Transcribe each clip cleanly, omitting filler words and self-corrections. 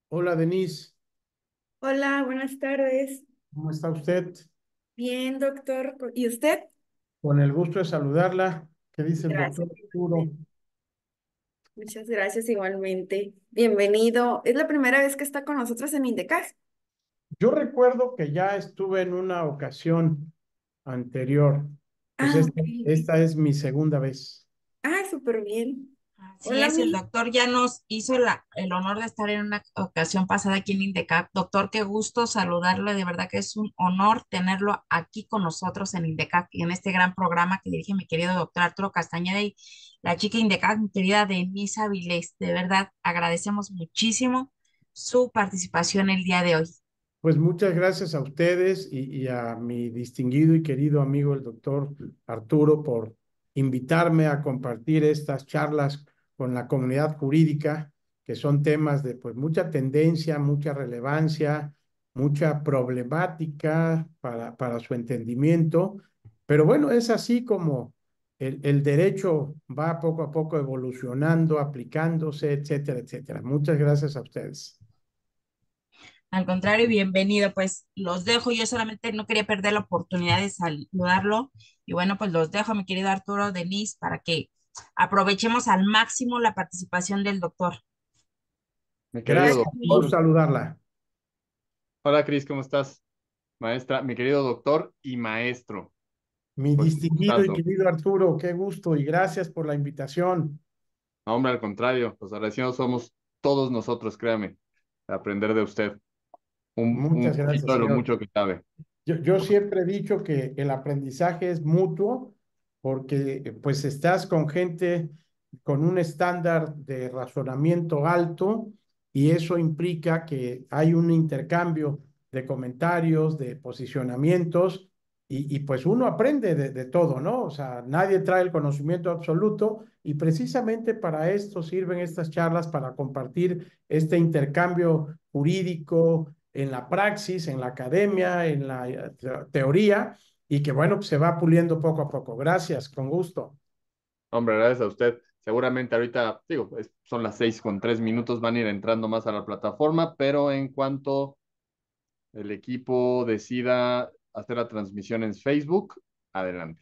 Hola Denise, Hola, buenas tardes. ¿cómo está usted? Bien, doctor. ¿Y usted? Con el gusto de saludarla. ¿Qué dice el doctor Gracias, Arturo? igualmente. Muchas gracias igualmente. Bienvenido. Es la primera vez que está con nosotros en Indecas. Yo recuerdo que ya estuve en una ocasión anterior, pues Ah, ok, ok. esta es mi segunda vez. Ah, súper bien. Así Hola, es, y el mi. doctor ya nos hizo el honor de estar en una ocasión pasada aquí en Indecap. Doctor, qué gusto saludarle, de verdad que es un honor tenerlo aquí con nosotros en Indecap y en este gran programa que dirige mi querido doctor Arturo Castañeda y la chica Indecap, mi querida Denise Avilés. De verdad, agradecemos muchísimo su participación el día de hoy. Pues muchas gracias a ustedes y a mi distinguido y querido amigo el doctor Arturo por invitarme a compartir estas charlas con la comunidad jurídica, que son temas de pues mucha tendencia, mucha relevancia, mucha problemática para su entendimiento. Pero bueno, es así como el derecho va poco a poco evolucionando, aplicándose, etcétera, etcétera. Muchas gracias a ustedes. Al contrario, bienvenido. Pues los dejo. Yo solamente no quería perder la oportunidad de saludarlo. Y bueno, pues los dejo, mi querido Arturo, Denise, para que aprovechemos al máximo la participación del doctor. Mi querido Gracias, un gusto doctor. saludarla. Hola, Cris, ¿cómo estás? Maestra, mi querido doctor y maestro. Mi Pues un distinguido y gustazo. querido Arturo, qué gusto y gracias por la invitación. No, hombre, al contrario, los agradecidos somos todos nosotros, créame, de aprender de usted. Un Muchas gracias, poquito de lo señor. mucho que sabe. Yo siempre he dicho que el aprendizaje es mutuo porque pues estás con gente con un estándar de razonamiento alto y eso implica que hay un intercambio de comentarios, de posicionamientos pues uno aprende de todo, ¿no? O sea, nadie trae el conocimiento absoluto y precisamente para esto sirven estas charlas, para compartir este intercambio jurídico en la praxis, en la academia, en la teoría y que bueno, pues se va puliendo poco a poco. Gracias, con gusto. Hombre, gracias a usted. Seguramente ahorita, digo, son las 6:03, van a ir entrando más a la plataforma, pero en cuanto el equipo decida hacer la transmisión en Facebook, adelante.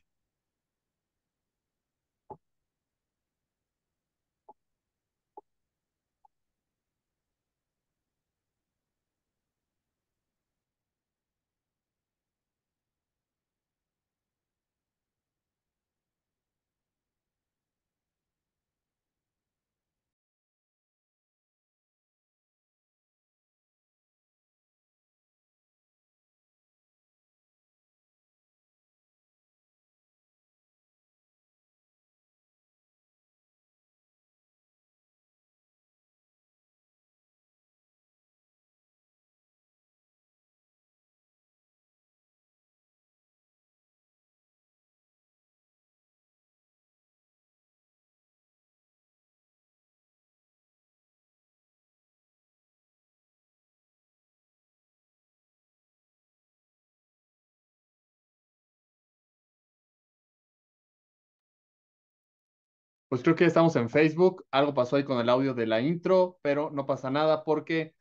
Pues creo que estamos en Facebook. Algo pasó ahí con el audio de la intro, pero no pasa nada porque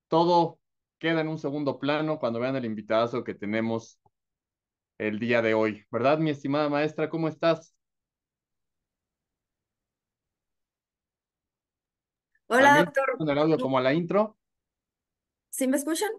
todo queda en un segundo plano cuando vean el invitadazo que tenemos el día de hoy. ¿Verdad, mi estimada maestra? ¿Cómo estás? Hola, ¿También doctor. con el audio ¿Sí como a la intro? sí me escuchan?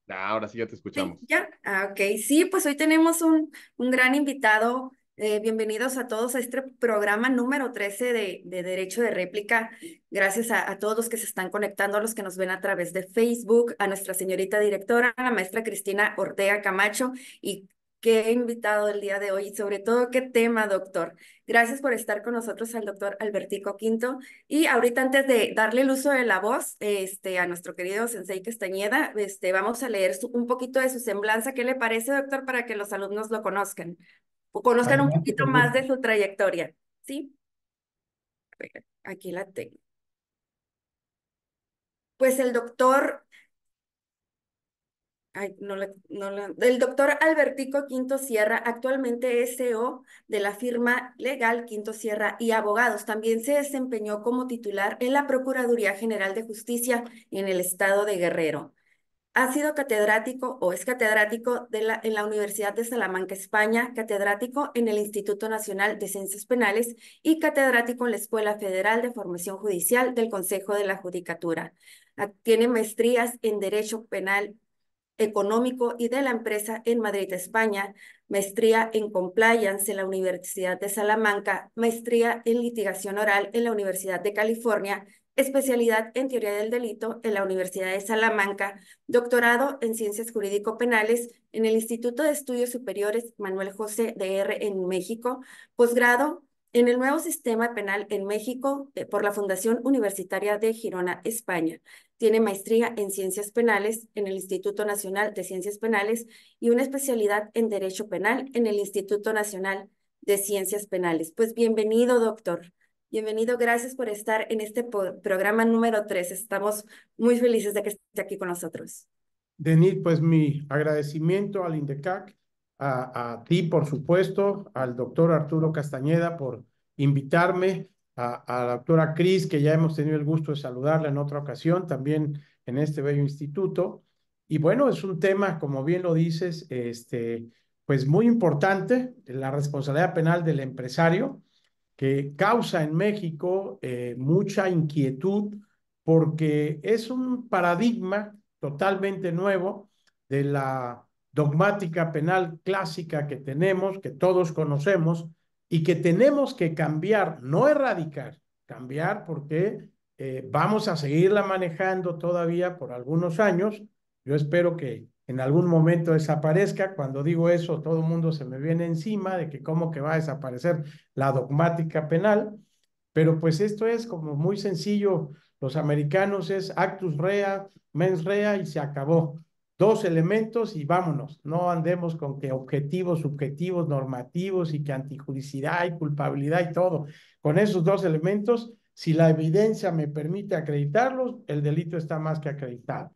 Ahora sí ya te Sí, escuchamos. ya. Ah, ok. Sí, pues hoy tenemos un gran invitado. Bienvenidos a todos a este programa número 13 de Derecho de Réplica. Gracias a todos los que se están conectando, a los que nos ven a través de Facebook, a nuestra señorita directora, la maestra Cristina Ortega Camacho. Y qué invitado el día de hoy y sobre todo qué tema, doctor. Gracias por estar con nosotros al doctor Albertico Quinto. Y ahorita antes de darle el uso de la voz, a nuestro querido Sensei Castañeda, vamos a leer un poquito de su semblanza. ¿Qué le parece, doctor, para que los alumnos lo conozcan o conozcan un Adelante, poquito con más gusto. de su trayectoria? ¿Sí? A ver, aquí la tengo. Pues el doctor Ay, el doctor Albertico Quinto Sierra, actualmente es CEO de la firma legal Quinto Sierra y Abogados. También se desempeñó como titular en la Procuraduría General de Justicia en el estado de Guerrero. Ha sido catedrático o es catedrático en la Universidad de Salamanca, España, catedrático en el Instituto Nacional de Ciencias Penales y catedrático en la Escuela Federal de Formación Judicial del Consejo de la Judicatura. Tiene maestrías en Derecho Penal Económico y de la Empresa en Madrid, España, maestría en Compliance en la Universidad de Salamanca, maestría en Litigación Oral en la Universidad de California, especialidad en Teoría del Delito en la Universidad de Salamanca, doctorado en Ciencias Jurídico-Penales en el Instituto de Estudios Superiores Manuel José de R. en México, posgrado en el nuevo sistema penal en México por la Fundación Universitaria de Girona, España. Tiene maestría en Ciencias Penales en el Instituto Nacional de Ciencias Penales y una especialidad en Derecho Penal en el Instituto Nacional de Ciencias Penales. Pues bienvenido, doctor. Bienvenido, gracias por estar en este programa número 3. Estamos muy felices de que esté aquí con nosotros. Denise, pues mi agradecimiento al INDECAC, a ti, por supuesto, al doctor Arturo Castañeda por invitarme, a la doctora Cris, que ya hemos tenido el gusto de saludarla en otra ocasión, también en este bello instituto. Y bueno, es un tema, como bien lo dices, pues muy importante, la responsabilidad penal del empresario, que causa en México mucha inquietud porque es un paradigma totalmente nuevo de la dogmática penal clásica que tenemos, que todos conocemos y que tenemos que cambiar, no erradicar, cambiar porque vamos a seguirla manejando todavía por algunos años. Yo espero que en algún momento desaparezca. Cuando digo eso, todo el mundo se me viene encima de que cómo que va a desaparecer la dogmática penal, pero pues esto es como muy sencillo. Los americanos es actus rea, mens rea y se acabó. Dos elementos y vámonos. No andemos con que objetivos, subjetivos, normativos y que antijuricidad y culpabilidad y todo. Con esos dos elementos, si la evidencia me permite acreditarlos, el delito está más que acreditado.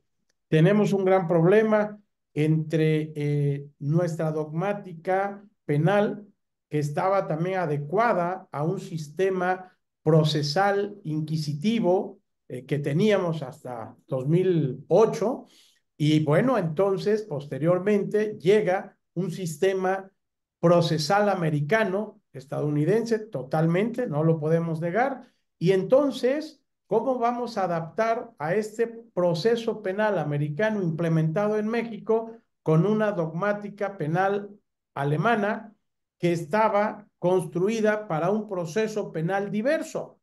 Tenemos un gran problema entre nuestra dogmática penal, que estaba también adecuada a un sistema procesal inquisitivo que teníamos hasta 2008. Y bueno, entonces, posteriormente, llega un sistema procesal americano, estadounidense, totalmente, no lo podemos negar. Y entonces, ¿cómo vamos a adaptar a este proceso penal americano implementado en México con una dogmática penal alemana que estaba construida para un proceso penal diverso?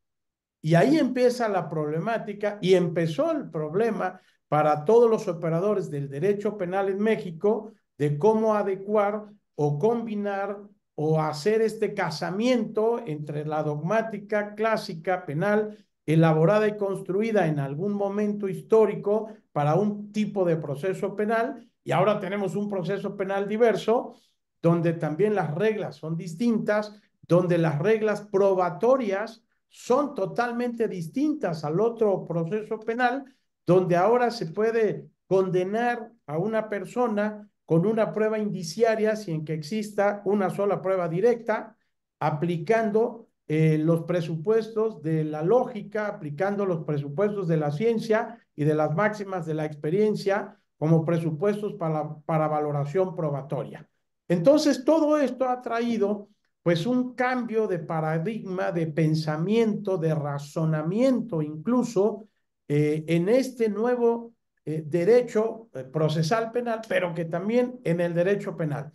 Y ahí empieza la problemática y empezó el problema para todos los operadores del derecho penal en México de cómo adecuar o combinar o hacer este casamiento entre la dogmática clásica penal elaborada y construida en algún momento histórico para un tipo de proceso penal, y ahora tenemos un proceso penal diverso donde también las reglas son distintas, donde las reglas probatorias son totalmente distintas al otro proceso penal, donde ahora se puede condenar a una persona con una prueba indiciaria sin que exista una sola prueba directa, aplicando los presupuestos de la lógica, aplicando los presupuestos de la ciencia y de las máximas de la experiencia como presupuestos para valoración probatoria. Entonces, todo esto ha traído pues un cambio de paradigma, de pensamiento, de razonamiento, incluso en este nuevo derecho procesal penal, pero que también en el derecho penal.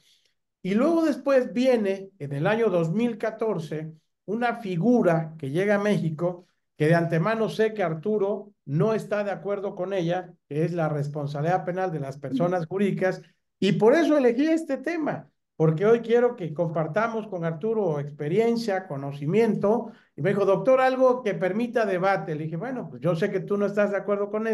Y luego después viene, en el año 2014, una figura que llega a México, que de antemano sé que Arturo no está de acuerdo con ella, que es la responsabilidad penal de las personas jurídicas, y por eso elegí este tema, porque hoy quiero que compartamos con Arturo experiencia, conocimiento, y me dijo, doctor, algo que permita debate. Le dije, bueno, pues yo sé que tú no estás de acuerdo con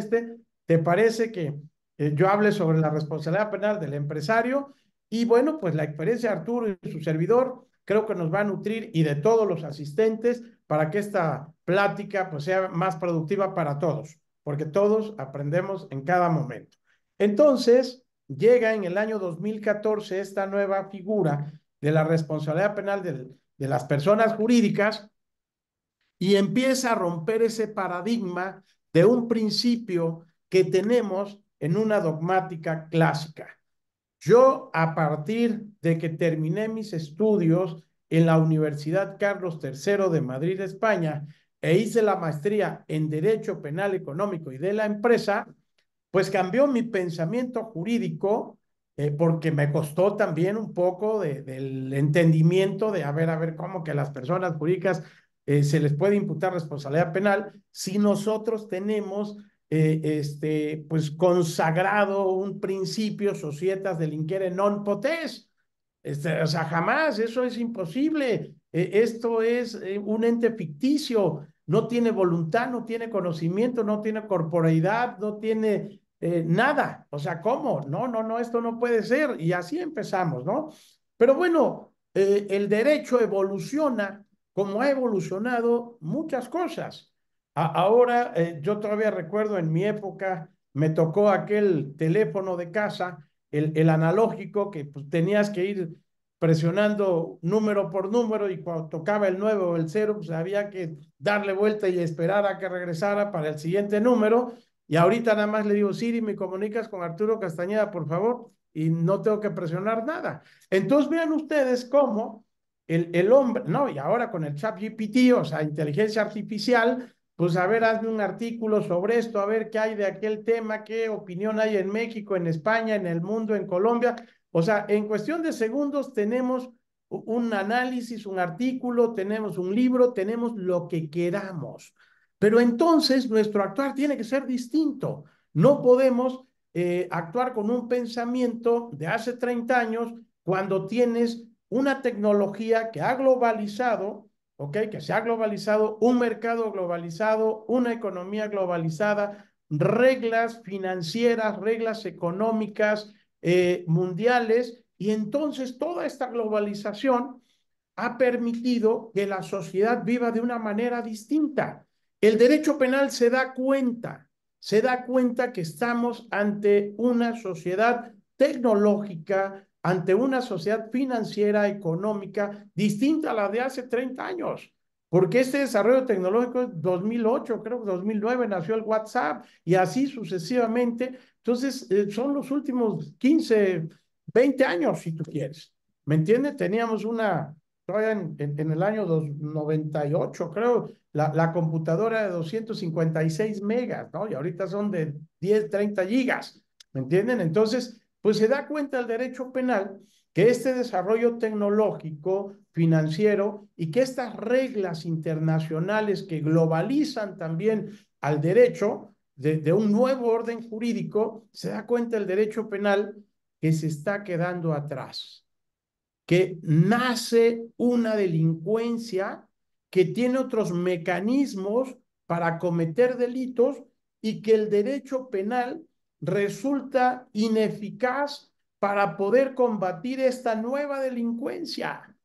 ¿te parece que yo hable sobre la responsabilidad penal del empresario? Y bueno, pues la experiencia de Arturo y su servidor creo que nos va a nutrir y de todos los asistentes para que esta plática pues sea más productiva para todos, porque todos aprendemos en cada momento. Entonces, llega en el año 2014 esta nueva figura de la responsabilidad penal de las personas jurídicas y empieza a romper ese paradigma de un principio que tenemos en una dogmática clásica. Yo, a partir de que terminé mis estudios en la Universidad Carlos III de Madrid, España, e hice la maestría en Derecho Penal Económico y de la Empresa, pues cambió mi pensamiento jurídico, porque me costó también un poco del entendimiento de, a ver, cómo que a las personas jurídicas se les puede imputar responsabilidad penal si nosotros tenemos pues consagrado un principio societas delinquere non potest. O sea, jamás, eso es imposible. Esto es un ente ficticio, no tiene voluntad, no tiene conocimiento, no tiene corporeidad, no tiene nada. O sea, ¿cómo? No, esto no puede ser. Y así empezamos, ¿no? Pero bueno, el derecho evoluciona como ha evolucionado muchas cosas. Ahora, yo todavía recuerdo en mi época, me tocó aquel teléfono de casa, el analógico, que pues, tenías que ir presionando número por número y cuando tocaba el 9 o el 0, pues había que darle vuelta y esperar a que regresara para el siguiente número. Y ahorita nada más le digo, Siri, ¿me comunicas con Arturo Castañeda, por favor? Y no tengo que presionar nada. Entonces vean ustedes cómo el hombre, no, y ahora con el chat GPT, o sea, inteligencia artificial, pues a ver, hazme un artículo sobre esto, a ver qué hay de aquel tema, qué opinión hay en México, en España, en el mundo, en Colombia. O sea, en cuestión de segundos tenemos un análisis, un artículo, tenemos un libro, tenemos lo que queramos. Pero entonces nuestro actuar tiene que ser distinto. No podemos actuar con un pensamiento de hace 30 años cuando tienes una tecnología que ha globalizado, ¿ok? Que se ha globalizado, un mercado globalizado, una economía globalizada, reglas financieras, reglas económicas mundiales, y entonces toda esta globalización ha permitido que la sociedad viva de una manera distinta. El derecho penal se da cuenta que estamos ante una sociedad tecnológica, ante una sociedad financiera, económica, distinta a la de hace 30 años. Porque este desarrollo tecnológico es 2008, creo que 2009 nació el WhatsApp y así sucesivamente. Entonces, son los últimos 15, 20 años, si tú quieres. ¿Me entiendes? Teníamos todavía en el año 98, creo, la computadora de 256 megas, ¿no? Y ahorita son de 10, 30 gigas, ¿me entienden? Entonces, pues se da cuenta el derecho penal que este desarrollo tecnológico, financiero y que estas reglas internacionales que globalizan también al derecho de un nuevo orden jurídico, se da cuenta el derecho penal que se está quedando atrás, que nace una delincuencia que tiene otros mecanismos para cometer delitos y que el derecho penal resulta ineficaz para poder combatir esta nueva delincuencia.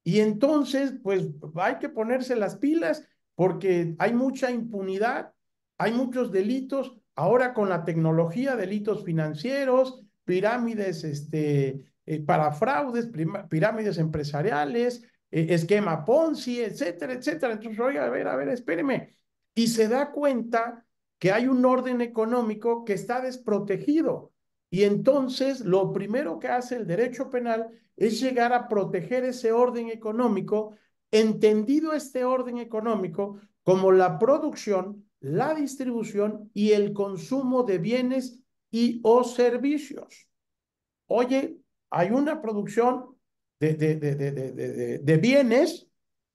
Y entonces, pues hay que ponerse las pilas porque hay mucha impunidad, hay muchos delitos, ahora con la tecnología, delitos financieros, pirámides para fraudes, pirámides empresariales, esquema Ponzi, etcétera, etcétera. Entonces, oiga, a ver, espéreme. Y se da cuenta que hay un orden económico que está desprotegido. Y entonces, lo primero que hace el derecho penal es llegar a proteger ese orden económico, entendido este orden económico como la producción, la distribución y el consumo de bienes y o servicios. Oye, hay una producción de bienes,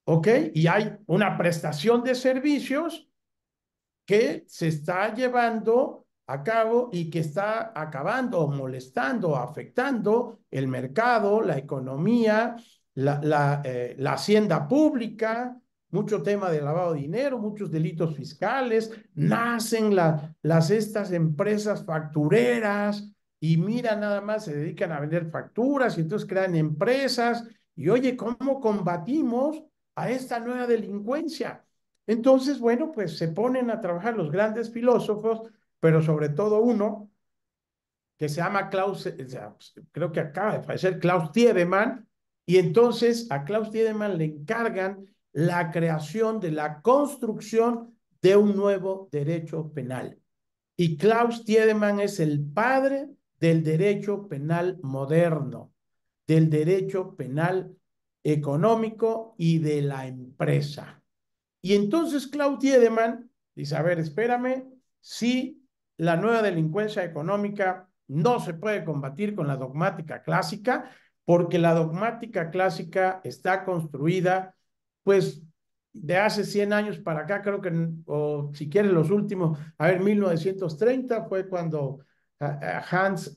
¿ok? Y hay una prestación de servicios que se está llevando a cabo y que está acabando, molestando, afectando el mercado, la economía, la hacienda pública, mucho tema de lavado de dinero, muchos delitos fiscales, nacen estas empresas factureras y mira, nada más se dedican a vender facturas y entonces crean empresas. Y oye, ¿cómo combatimos a esta nueva delincuencia? Entonces, bueno, pues se ponen a trabajar los grandes filósofos, pero sobre todo uno que se llama creo que acaba de fallecer Klaus Tiedemann, y entonces a Klaus Tiedemann le encargan la creación de la construcción de un nuevo derecho penal. Y Klaus Tiedemann es el padre del derecho penal moderno, del derecho penal económico y de la empresa. Y entonces Klaus Tiedemann dice, a ver, espérame, si la nueva delincuencia económica no se puede combatir con la dogmática clásica, porque la dogmática clásica está construida, pues, de hace 100 años para acá, creo que, o si quieres los últimos, a ver, 1930 fue cuando Hans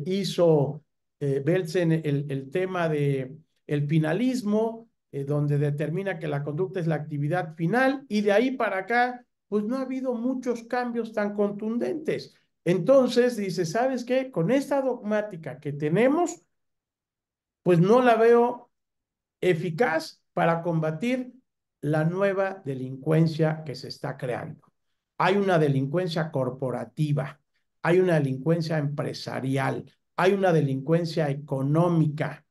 hizo Belsen el tema de el finalismo, donde determina que la conducta es la actividad final, y de ahí para acá, pues no ha habido muchos cambios tan contundentes. Entonces dice, ¿sabes qué? Con esta dogmática que tenemos, pues no la veo eficaz para combatir la nueva delincuencia que se está creando. Hay una delincuencia corporativa, hay una delincuencia empresarial, hay una delincuencia económica,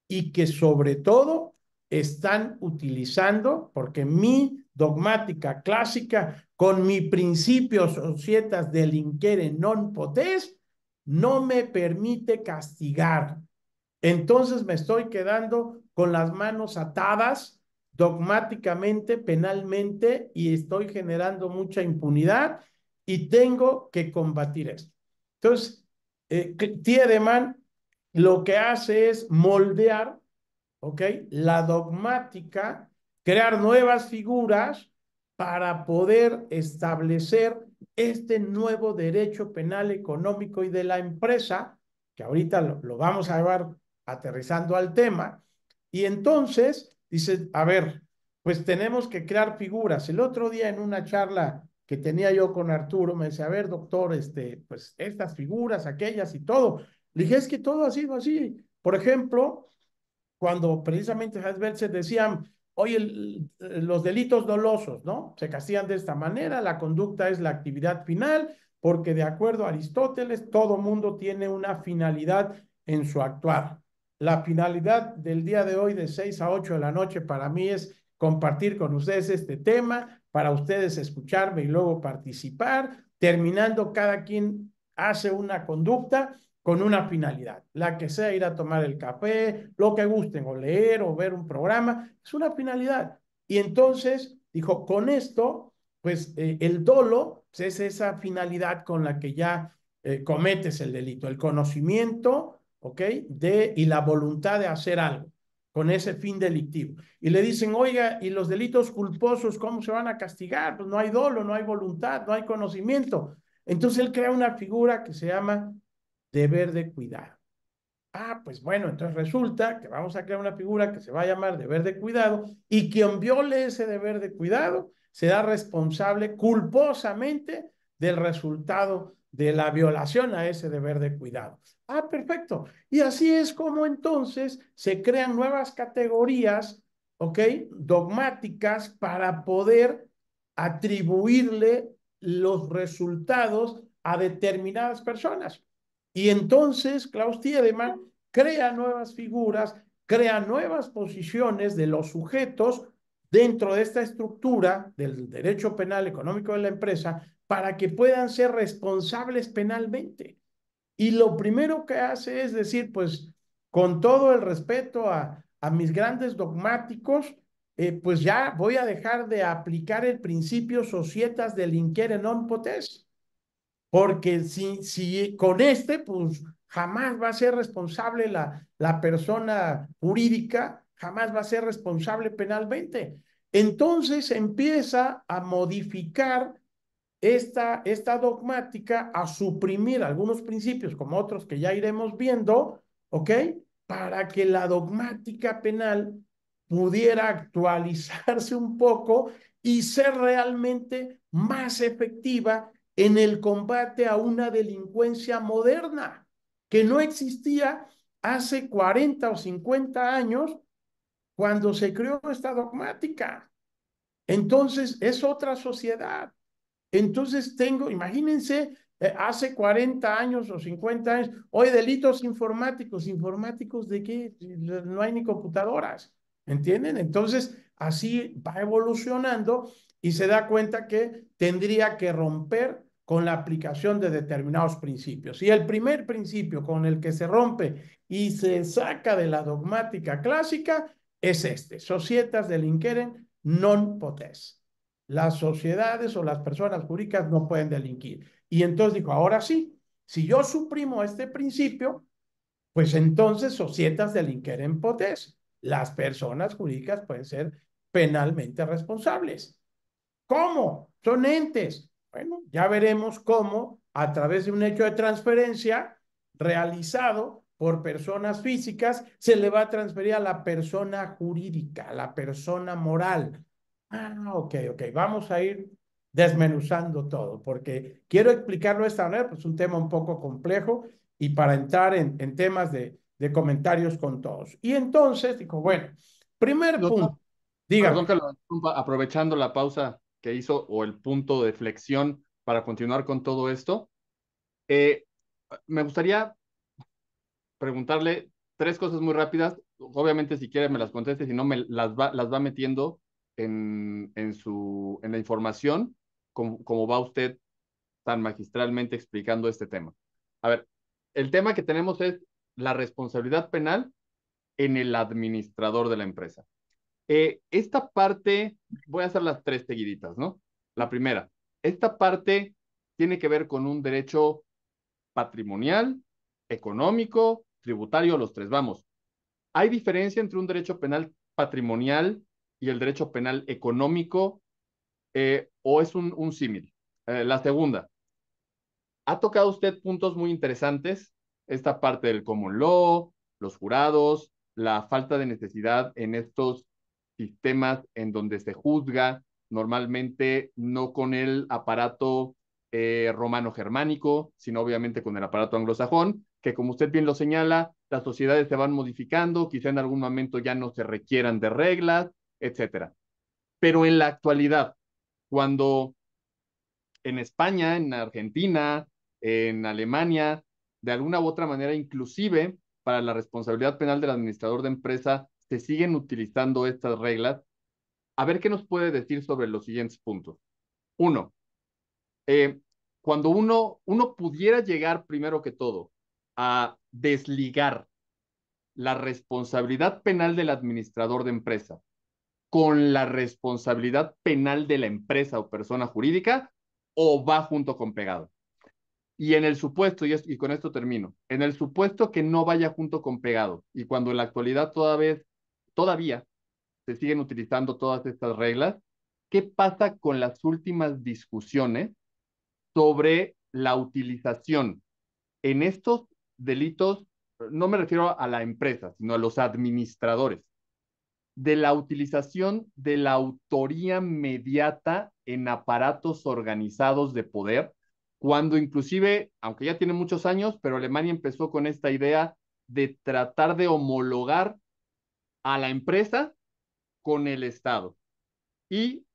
y que sobre todo están utilizando, porque mi dogmática clásica con mi principio societas delinquere non potest no me permite castigar. Entonces me estoy quedando con las manos atadas dogmáticamente, penalmente, y estoy generando mucha impunidad y tengo que combatir esto. Entonces, Tiedemann lo que hace es moldear, ¿ok? La dogmática, crear nuevas figuras para poder establecer este nuevo derecho penal económico y de la empresa, que ahorita lo vamos a llevar aterrizando al tema. Y entonces dice, a ver, pues tenemos que crear figuras. El otro día en una charla que tenía yo con Arturo, me decía, a ver, doctor, pues estas figuras, aquellas y todo. Le dije, es que todo ha sido así. Por ejemplo, cuando precisamente Hasbelser decían, oye, los delitos dolosos, ¿no? Se castigan de esta manera, la conducta es la actividad final, porque de acuerdo a Aristóteles, todo mundo tiene una finalidad en su actuar. La finalidad del día de hoy de 6 a 8 de la noche para mí es compartir con ustedes este tema, para ustedes escucharme y luego participar, terminando cada quien hace una conducta con una finalidad, la que sea ir a tomar el café, lo que gusten, o leer o ver un programa, es una finalidad. Y entonces dijo, con esto, pues el dolo pues, es esa finalidad con la que ya cometes el delito, el conocimiento, ¿ok? Y la voluntad de hacer algo con ese fin delictivo. Y le dicen, oiga, ¿y los delitos culposos cómo se van a castigar? Pues no hay dolo, no hay voluntad, no hay conocimiento. Entonces él crea una figura que se llama deber de cuidado. Ah, pues bueno, entonces resulta que vamos a crear una figura que se va a llamar deber de cuidado, y quien viole ese deber de cuidado será responsable culposamente del resultado de la violación a ese deber de cuidado. Ah, perfecto. Y así es como entonces se crean nuevas categorías, ¿ok? Dogmáticas para poder atribuirle los resultados a determinadas personas. Y entonces Klaus Tiedemann crea nuevas figuras, crea nuevas posiciones de los sujetos dentro de esta estructura del derecho penal económico de la empresa para que puedan ser responsables penalmente. Y lo primero que hace es decir, pues con todo el respeto a mis grandes dogmáticos, pues ya voy a dejar de aplicar el principio societas delinquere non potest, porque si con pues jamás va a ser responsable la persona jurídica, jamás va a ser responsable penalmente. Entonces empieza a modificar esta dogmática, a suprimir algunos principios como otros que ya iremos viendo, ¿ok? Para que la dogmática penal pudiera actualizarse un poco y ser realmente más efectiva en el combate a una delincuencia moderna que no existía hace 40 o 50 años cuando se creó esta dogmática. Entonces, es otra sociedad. Entonces imagínense hace 40 años o 50 años, hoy delitos informáticos, ¿informáticos de qué? No hay ni computadoras, ¿entienden? Entonces, así va evolucionando y se da cuenta que tendría que romper con la aplicación de determinados principios. Y el primer principio con el que se rompe y se saca de la dogmática clásica es este: societas delinqueren non potest. Las sociedades o las personas jurídicas no pueden delinquir. Y entonces dijo, ahora sí, si yo suprimo este principio, pues entonces societas delinqueren potest. Las personas jurídicas pueden ser penalmente responsables. ¿Cómo? Son entes. Bueno, ya veremos cómo a través de un hecho de transferencia realizado por personas físicas se le va a transferir a la persona jurídica, a la persona moral. Ok, ok. Vamos a ir desmenuzando todo, porque quiero explicarlo de esta manera, pues es un tema un poco complejo y para entrar en temas de comentarios con todos. Y entonces dijo, bueno, primer Doctor, punto, perdón dígame. que lo interrumpa, aprovechando la pausa que hizo o el punto de flexión para continuar con todo esto, eh, me gustaría preguntarle tres cosas muy rápidas. Obviamente, si quiere, me las conteste, si no, las va metiendo en la información, como va usted tan magistralmente explicando este tema. A ver, el tema que tenemos es la responsabilidad penal en el administrador de la empresa. Esta parte, voy a hacer las tres seguiditas, ¿no? La primera, esta parte tiene que ver con un derecho patrimonial, económico, tributario, los tres. Vamos, ¿hay diferencia entre un derecho penal patrimonial y el derecho penal económico o es un símil? La segunda, ha tocado usted puntos muy interesantes, esta parte del common law, los jurados, la falta de necesidad en estos sistemas en donde se juzga normalmente no con el aparato romano-germánico, sino obviamente con el aparato anglosajón, que como usted bien lo señala, las sociedades se van modificando, quizá en algún momento ya no se requieran de reglas, etcétera. Pero en la actualidad, cuando en España, en Argentina, en Alemania, de alguna u otra manera, inclusive para la responsabilidad penal del administrador de empresa, se siguen utilizando estas reglas. A ver qué nos puede decir sobre los siguientes puntos. Uno, eh, cuando uno pudiera llegar primero que todo a desligar la responsabilidad penal del administrador de empresa con la responsabilidad penal de la empresa o persona jurídica, o va junto con pegado. Y en el supuesto, y con esto termino, en el supuesto que no vaya junto con pegado, y cuando en la actualidad todavía se siguen utilizando todas estas reglas, ¿qué pasa con las últimas discusiones sobre la utilización en estos delitos? No me refiero a la empresa, sino a los administradores, de la utilización de la autoría mediata en aparatos organizados de poder, cuando inclusive, aunque ya tiene muchos años, pero Alemania empezó con esta idea de tratar de homologar a la empresa con el Estado. Y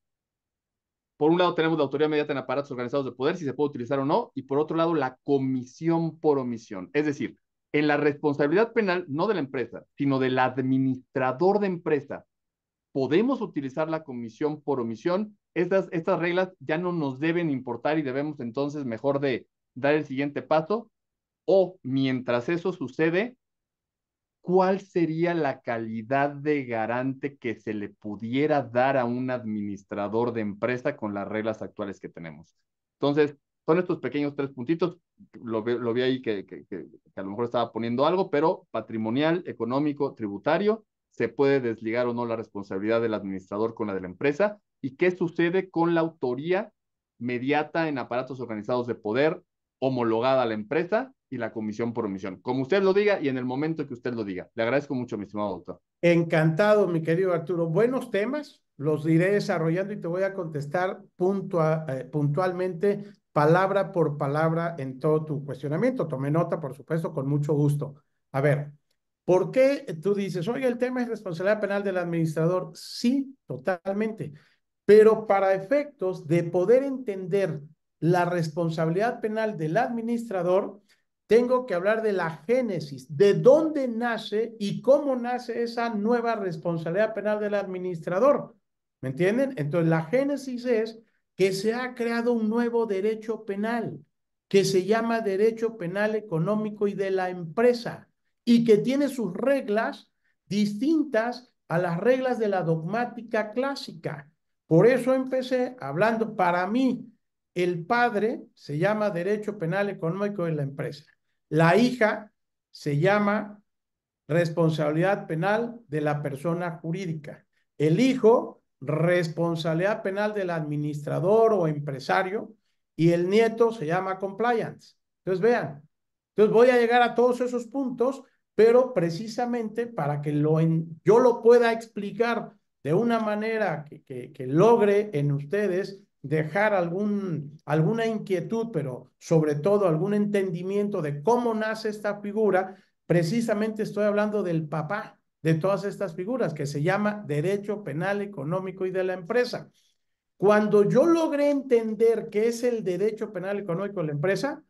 por un lado tenemos la autoría mediata en aparatos organizados de poder, si se puede utilizar o no, y por otro lado la comisión por omisión. Es decir, en la responsabilidad penal, no de la empresa, sino del administrador de empresa, podemos utilizar la comisión por omisión. Estas reglas ya no nos deben importar y debemos entonces mejor de dar el siguiente paso. O mientras eso sucede, ¿cuál sería la calidad de garante que se le pudiera dar a un administrador de empresa con las reglas actuales que tenemos? Entonces, son estos pequeños tres puntitos. Lo vi ahí que a lo mejor estaba poniendo algo, pero patrimonial, económico, tributario, se puede desligar o no la responsabilidad del administrador con la de la empresa. ¿Y qué sucede con la autoría mediata en aparatos organizados de poder homologada a la empresa y la comisión por omisión? Como usted lo diga y en el momento que usted lo diga. Le agradezco mucho, mi estimado doctor. Encantado, mi querido Arturo. Buenos temas, los iré desarrollando y te voy a contestar puntualmente, palabra por palabra en todo tu cuestionamiento. Tomé nota, por supuesto, con mucho gusto. A ver, ¿por qué tú dices, oye, el tema es responsabilidad penal del administrador? Sí, totalmente. Pero para efectos de poder entender la responsabilidad penal del administrador, tengo que hablar de la génesis, de dónde nace y cómo nace esa nueva responsabilidad penal del administrador. ¿Me entienden? Entonces, la génesis es que se ha creado un nuevo derecho penal que se llama derecho penal económico y de la empresa y que tiene sus reglas distintas a las reglas de la dogmática clásica. Por eso empecé hablando, para mí, el padre se llama derecho penal económico de la empresa. La hija se llama responsabilidad penal de la persona jurídica. El hijo, responsabilidad penal del administrador o empresario. Y el nieto se llama compliance. Entonces, vean. Entonces, voy a llegar a todos esos puntos, pero precisamente para que yo lo pueda explicar de una manera que logre en ustedes dejar alguna inquietud, pero sobre todo algún entendimiento de cómo nace esta figura. Precisamente estoy hablando del papá de todas estas figuras, que se llama derecho penal económico y de la empresa. Cuando yo logré entender qué es el derecho penal económico de la empresa,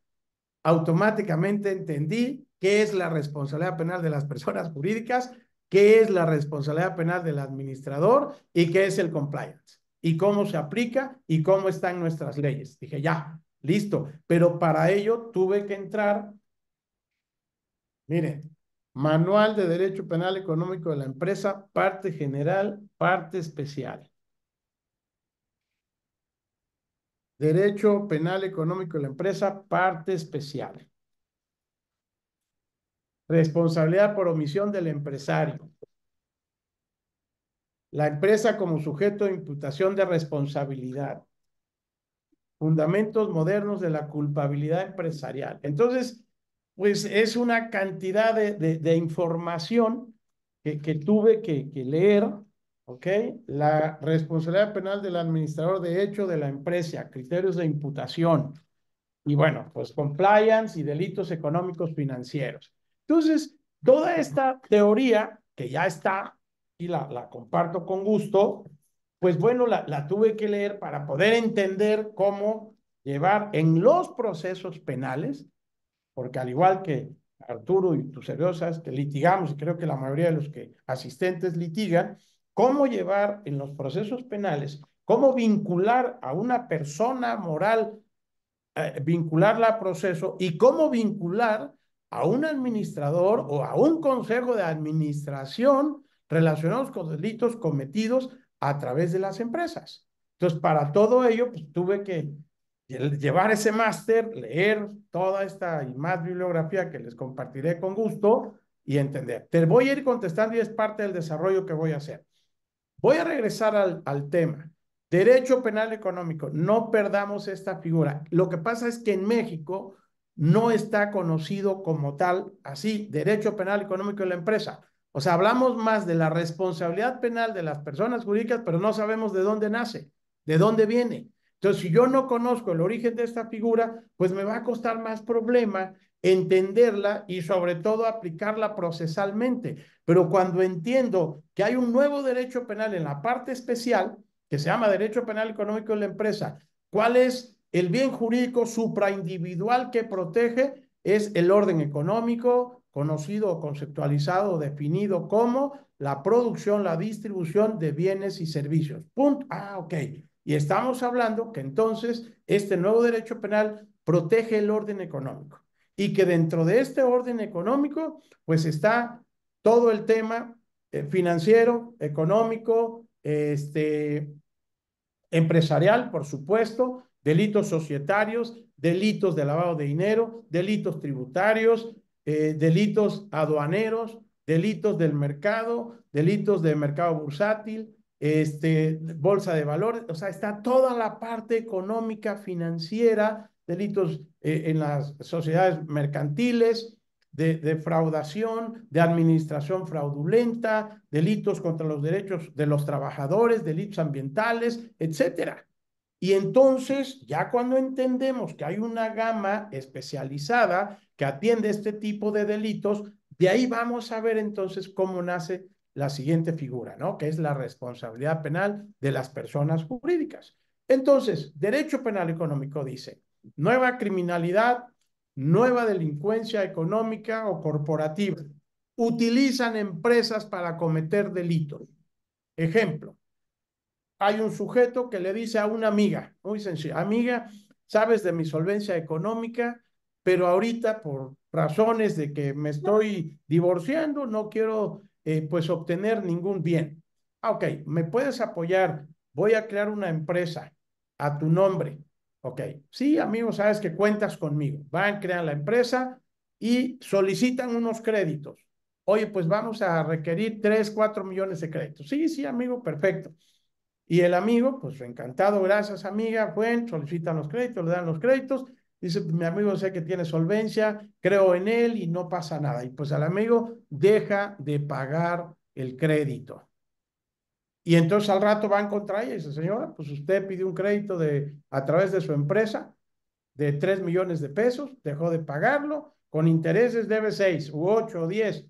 automáticamente entendí qué es la responsabilidad penal de las personas jurídicas, qué es la responsabilidad penal del administrador y qué es el compliance y cómo se aplica y cómo están nuestras leyes. Dije, ya, listo. Pero para ello tuve que entrar. Miren, Manual de Derecho Penal Económico de la Empresa, parte general, parte especial. Derecho Penal Económico de la Empresa, parte especial. Responsabilidad por omisión del empresario. La empresa como sujeto de imputación de responsabilidad. Fundamentos modernos de la culpabilidad empresarial. Entonces, pues es una cantidad de información que tuve que leer, ¿ok? La responsabilidad penal del administrador de hecho de la empresa, criterios de imputación, y bueno, pues compliance y delitos económicos financieros. Entonces, toda esta teoría que ya está, y la comparto con gusto, pues bueno, la tuve que leer para poder entender cómo llevar en los procesos penales, porque al igual que Arturo y tu servidor, sabes que litigamos, y creo que la mayoría de los que asistentes litigan, cómo llevar en los procesos penales, cómo vincular a una persona moral, vincularla a proceso y cómo vincular a un administrador o a un consejo de administración relacionados con delitos cometidos a través de las empresas. Entonces, para todo ello, pues tuve que llevar ese máster, leer toda esta y más bibliografía que les compartiré con gusto y entender. Te voy a ir contestando y es parte del desarrollo que voy a hacer. Voy a regresar al tema. Derecho penal económico. No perdamos esta figura. Lo que pasa es que en México no está conocido como tal, así, derecho penal económico de la empresa. O sea, hablamos más de la responsabilidad penal de las personas jurídicas, pero no sabemos de dónde nace, de dónde viene. Entonces, si yo no conozco el origen de esta figura, pues me va a costar más problema entenderla y sobre todo aplicarla procesalmente. Pero cuando entiendo que hay un nuevo derecho penal en la parte especial, que se llama derecho penal económico de la empresa, ¿cuál es el bien jurídico supraindividual que protege? Es el orden económico, conocido o conceptualizado o definido como la producción, la distribución de bienes y servicios. Punto. Ah, ok. Y estamos hablando que entonces este nuevo derecho penal protege el orden económico y que dentro de este orden económico pues está todo el tema financiero, económico, empresarial, por supuesto, delitos societarios, delitos de lavado de dinero, delitos tributarios, delitos aduaneros, delitos del mercado, delitos de mercado bursátil, bolsa de valores, o sea, está toda la parte económica, financiera, delitos en las sociedades mercantiles, de defraudación, de administración fraudulenta, delitos contra los derechos de los trabajadores, delitos ambientales, etcétera. Y entonces, ya cuando entendemos que hay una gama especializada que atiende este tipo de delitos, de ahí vamos a ver entonces cómo nace la siguiente figura, ¿no? Que es la responsabilidad penal de las personas jurídicas. Entonces, derecho penal económico dice, nueva criminalidad, nueva delincuencia económica o corporativa. Utilizan empresas para cometer delitos. Ejemplo, hay un sujeto que le dice a una amiga, muy sencillo, amiga, sabes de mi solvencia económica, pero ahorita por razones de que me estoy divorciando, no quiero pues obtener ningún bien. Ok, ¿me puedes apoyar? Voy a crear una empresa a tu nombre. Ok, sí, amigo, sabes que cuentas conmigo. Van, crean la empresa y solicitan unos créditos. Oye, pues vamos a requerir 3, 4 millones de créditos. Sí, sí, amigo, perfecto. Y el amigo, pues encantado, gracias amiga, bueno, solicitan los créditos, le dan los créditos, dice, mi amigo sé que tiene solvencia, creo en él y no pasa nada. Y pues al amigo deja de pagar el crédito. Y entonces al rato van contra ella y dice, señora, pues usted pidió un crédito a través de su empresa de 3 millones de pesos, dejó de pagarlo, con intereses debe 6 u 8 o 10.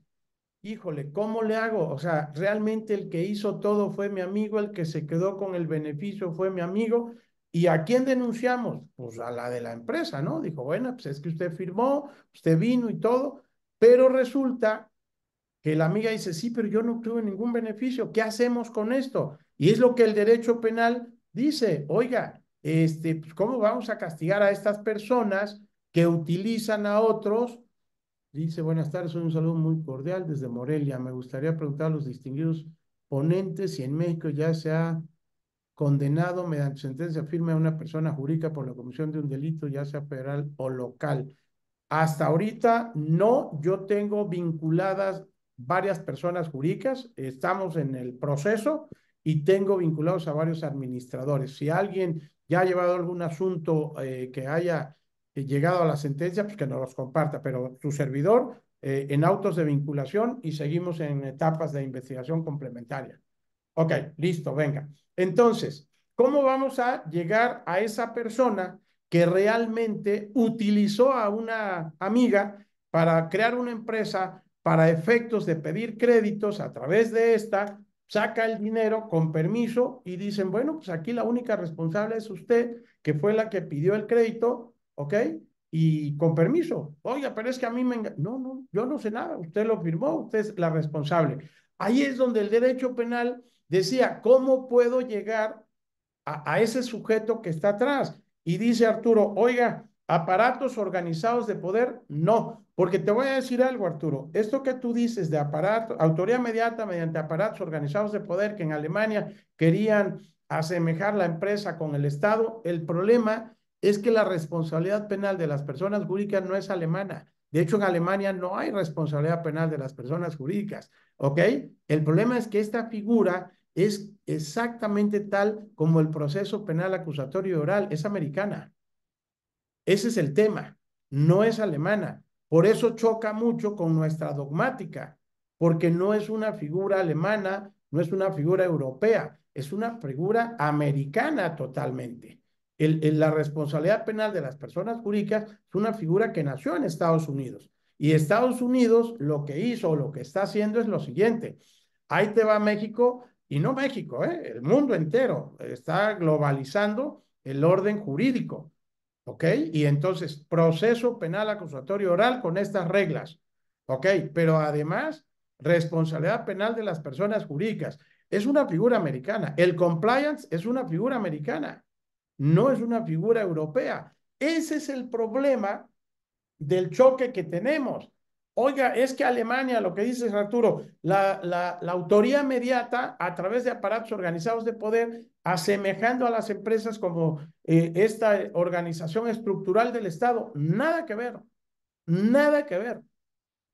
Híjole, ¿cómo le hago? O sea, realmente el que hizo todo fue mi amigo, el que se quedó con el beneficio fue mi amigo. ¿Y a quién denunciamos? Pues a la de la empresa, ¿no? Dijo, bueno, pues es que usted firmó, usted vino y todo, pero resulta que la amiga dice, sí, pero yo no tuve ningún beneficio, ¿qué hacemos con esto? Y es lo que el derecho penal dice, oiga, pues, ¿cómo vamos a castigar a estas personas que utilizan a otros? Dice, buenas tardes, un saludo muy cordial desde Morelia. Me gustaría preguntar a los distinguidos ponentes si en México ya se ha condenado mediante sentencia firme a una persona jurídica por la comisión de un delito, ya sea federal o local. Hasta ahorita no, yo tengo vinculadas varias personas jurídicas, estamos en el proceso y tengo vinculados a varios administradores. Si alguien ya ha llevado algún asunto que haya llegado a la sentencia, pues que nos los comparta, pero su servidor en autos de vinculación y seguimos en etapas de investigación complementaria. Ok, listo, venga. Entonces, ¿cómo vamos a llegar a esa persona que realmente utilizó a una amiga para crear una empresa para efectos de pedir créditos a través de esta, saca el dinero con permiso y dicen, bueno, pues aquí la única responsable es usted, que fue la que pidió el crédito, ¿ok? Y con permiso. Oiga, pero es que a mí me... No, no, yo no sé nada, usted lo firmó, usted es la responsable. Ahí es donde el derecho penal decía, ¿cómo puedo llegar a ese sujeto que está atrás? Y dice Arturo, oiga, aparatos organizados de poder, no, porque te voy a decir algo, Arturo, esto que tú dices de aparato, autoría mediata mediante aparatos organizados de poder que en Alemania querían asemejar la empresa con el Estado, el problema es que la responsabilidad penal de las personas jurídicas no es alemana. De hecho, en Alemania no hay responsabilidad penal de las personas jurídicas, ¿ok? El problema es que esta figura es exactamente tal como el proceso penal acusatorio oral, es americana. Ese es el tema, no es alemana. Por eso choca mucho con nuestra dogmática, porque no es una figura alemana, no es una figura europea, es una figura americana totalmente. La responsabilidad penal de las personas jurídicas es una figura que nació en Estados Unidos. Y Estados Unidos lo que hizo o lo que está haciendo es lo siguiente. Ahí te va México, y no México, el mundo entero está globalizando el orden jurídico. ¿Ok? Y entonces, proceso penal acusatorio oral con estas reglas. ¿Ok? Pero además, responsabilidad penal de las personas jurídicas. Es una figura americana. El compliance es una figura americana, no es una figura europea. Ese es el problema del choque que tenemos. Oiga, es que Alemania, lo que dices Arturo, la autoría mediata a través de aparatos organizados de poder, asemejando a las empresas como esta organización estructural del Estado, nada que ver, nada que ver.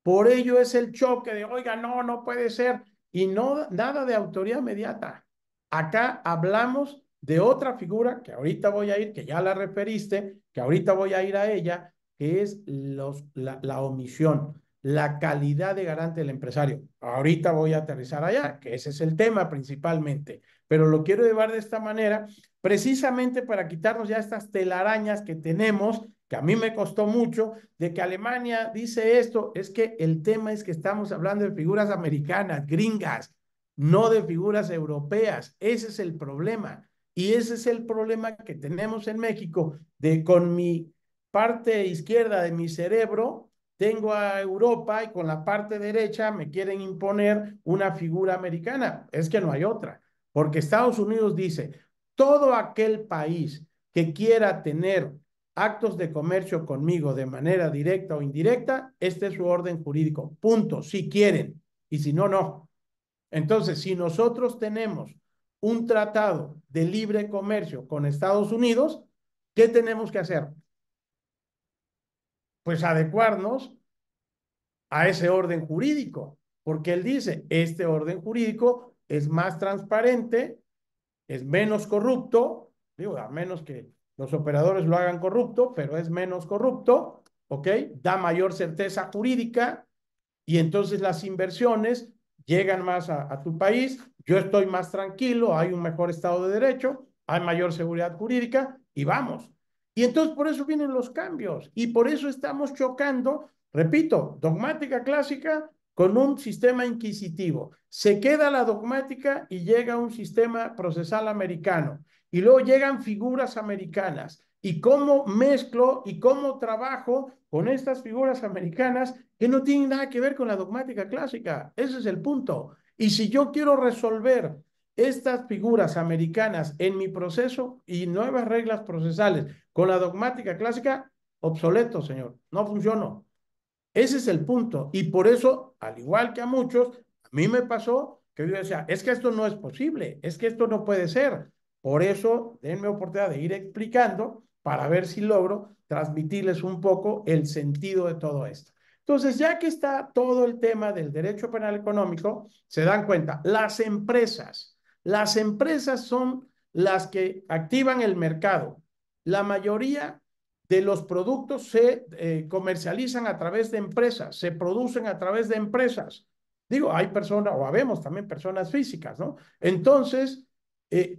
Por ello es el choque de, oiga, no, no puede ser, y no nada de autoría mediata. Acá hablamos de otra figura que ahorita voy a ir, que ya la referiste, que ahorita voy a ir a ella, que es la omisión, la calidad de garante del empresario. Ahorita voy a aterrizar allá, que ese es el tema principalmente, pero lo quiero llevar de esta manera, precisamente para quitarnos ya estas telarañas que tenemos, que a mí me costó mucho, de que Alemania dice esto. Es que el tema es que estamos hablando de figuras americanas, gringas, no de figuras europeas. Ese es el problema. Y ese es el problema que tenemos en México, de con mi parte izquierda de mi cerebro, tengo a Europa y con la parte derecha me quieren imponer una figura americana. Es que no hay otra, porque Estados Unidos dice, todo aquel país que quiera tener actos de comercio conmigo de manera directa o indirecta, este es su orden jurídico. Punto. Si quieren. Y si no, no. Entonces, si nosotros tenemos un tratado de libre comercio con Estados Unidos, ¿qué tenemos que hacer? Pues adecuarnos a ese orden jurídico, porque él dice, este orden jurídico es más transparente, es menos corrupto, digo, a menos que los operadores lo hagan corrupto, pero es menos corrupto, ¿ok? Da mayor certeza jurídica y entonces las inversiones llegan más a tu país, yo estoy más tranquilo, hay un mejor Estado de Derecho, hay mayor seguridad jurídica y vamos. Y entonces por eso vienen los cambios y por eso estamos chocando, repito, dogmática clásica con un sistema inquisitivo. Se queda la dogmática y llega un sistema procesal americano y luego llegan figuras americanas. ¿Y cómo mezclo y cómo trabajo con estas figuras americanas que no tienen nada que ver con la dogmática clásica? Ese es el punto. Y si yo quiero resolver estas figuras americanas en mi proceso y nuevas reglas procesales con la dogmática clásica, obsoleto, señor, no funcionó. Ese es el punto. Y por eso, al igual que a muchos, a mí me pasó que yo decía, es que esto no es posible, es que esto no puede ser. Por eso, denme oportunidad de ir explicando para ver si logro transmitirles un poco el sentido de todo esto. Entonces, ya que está todo el tema del derecho penal económico, se dan cuenta, las empresas son las que activan el mercado. La mayoría de los productos se comercializan a través de empresas, se producen a través de empresas. Digo, hay personas, o habemos también personas físicas, ¿no? Entonces,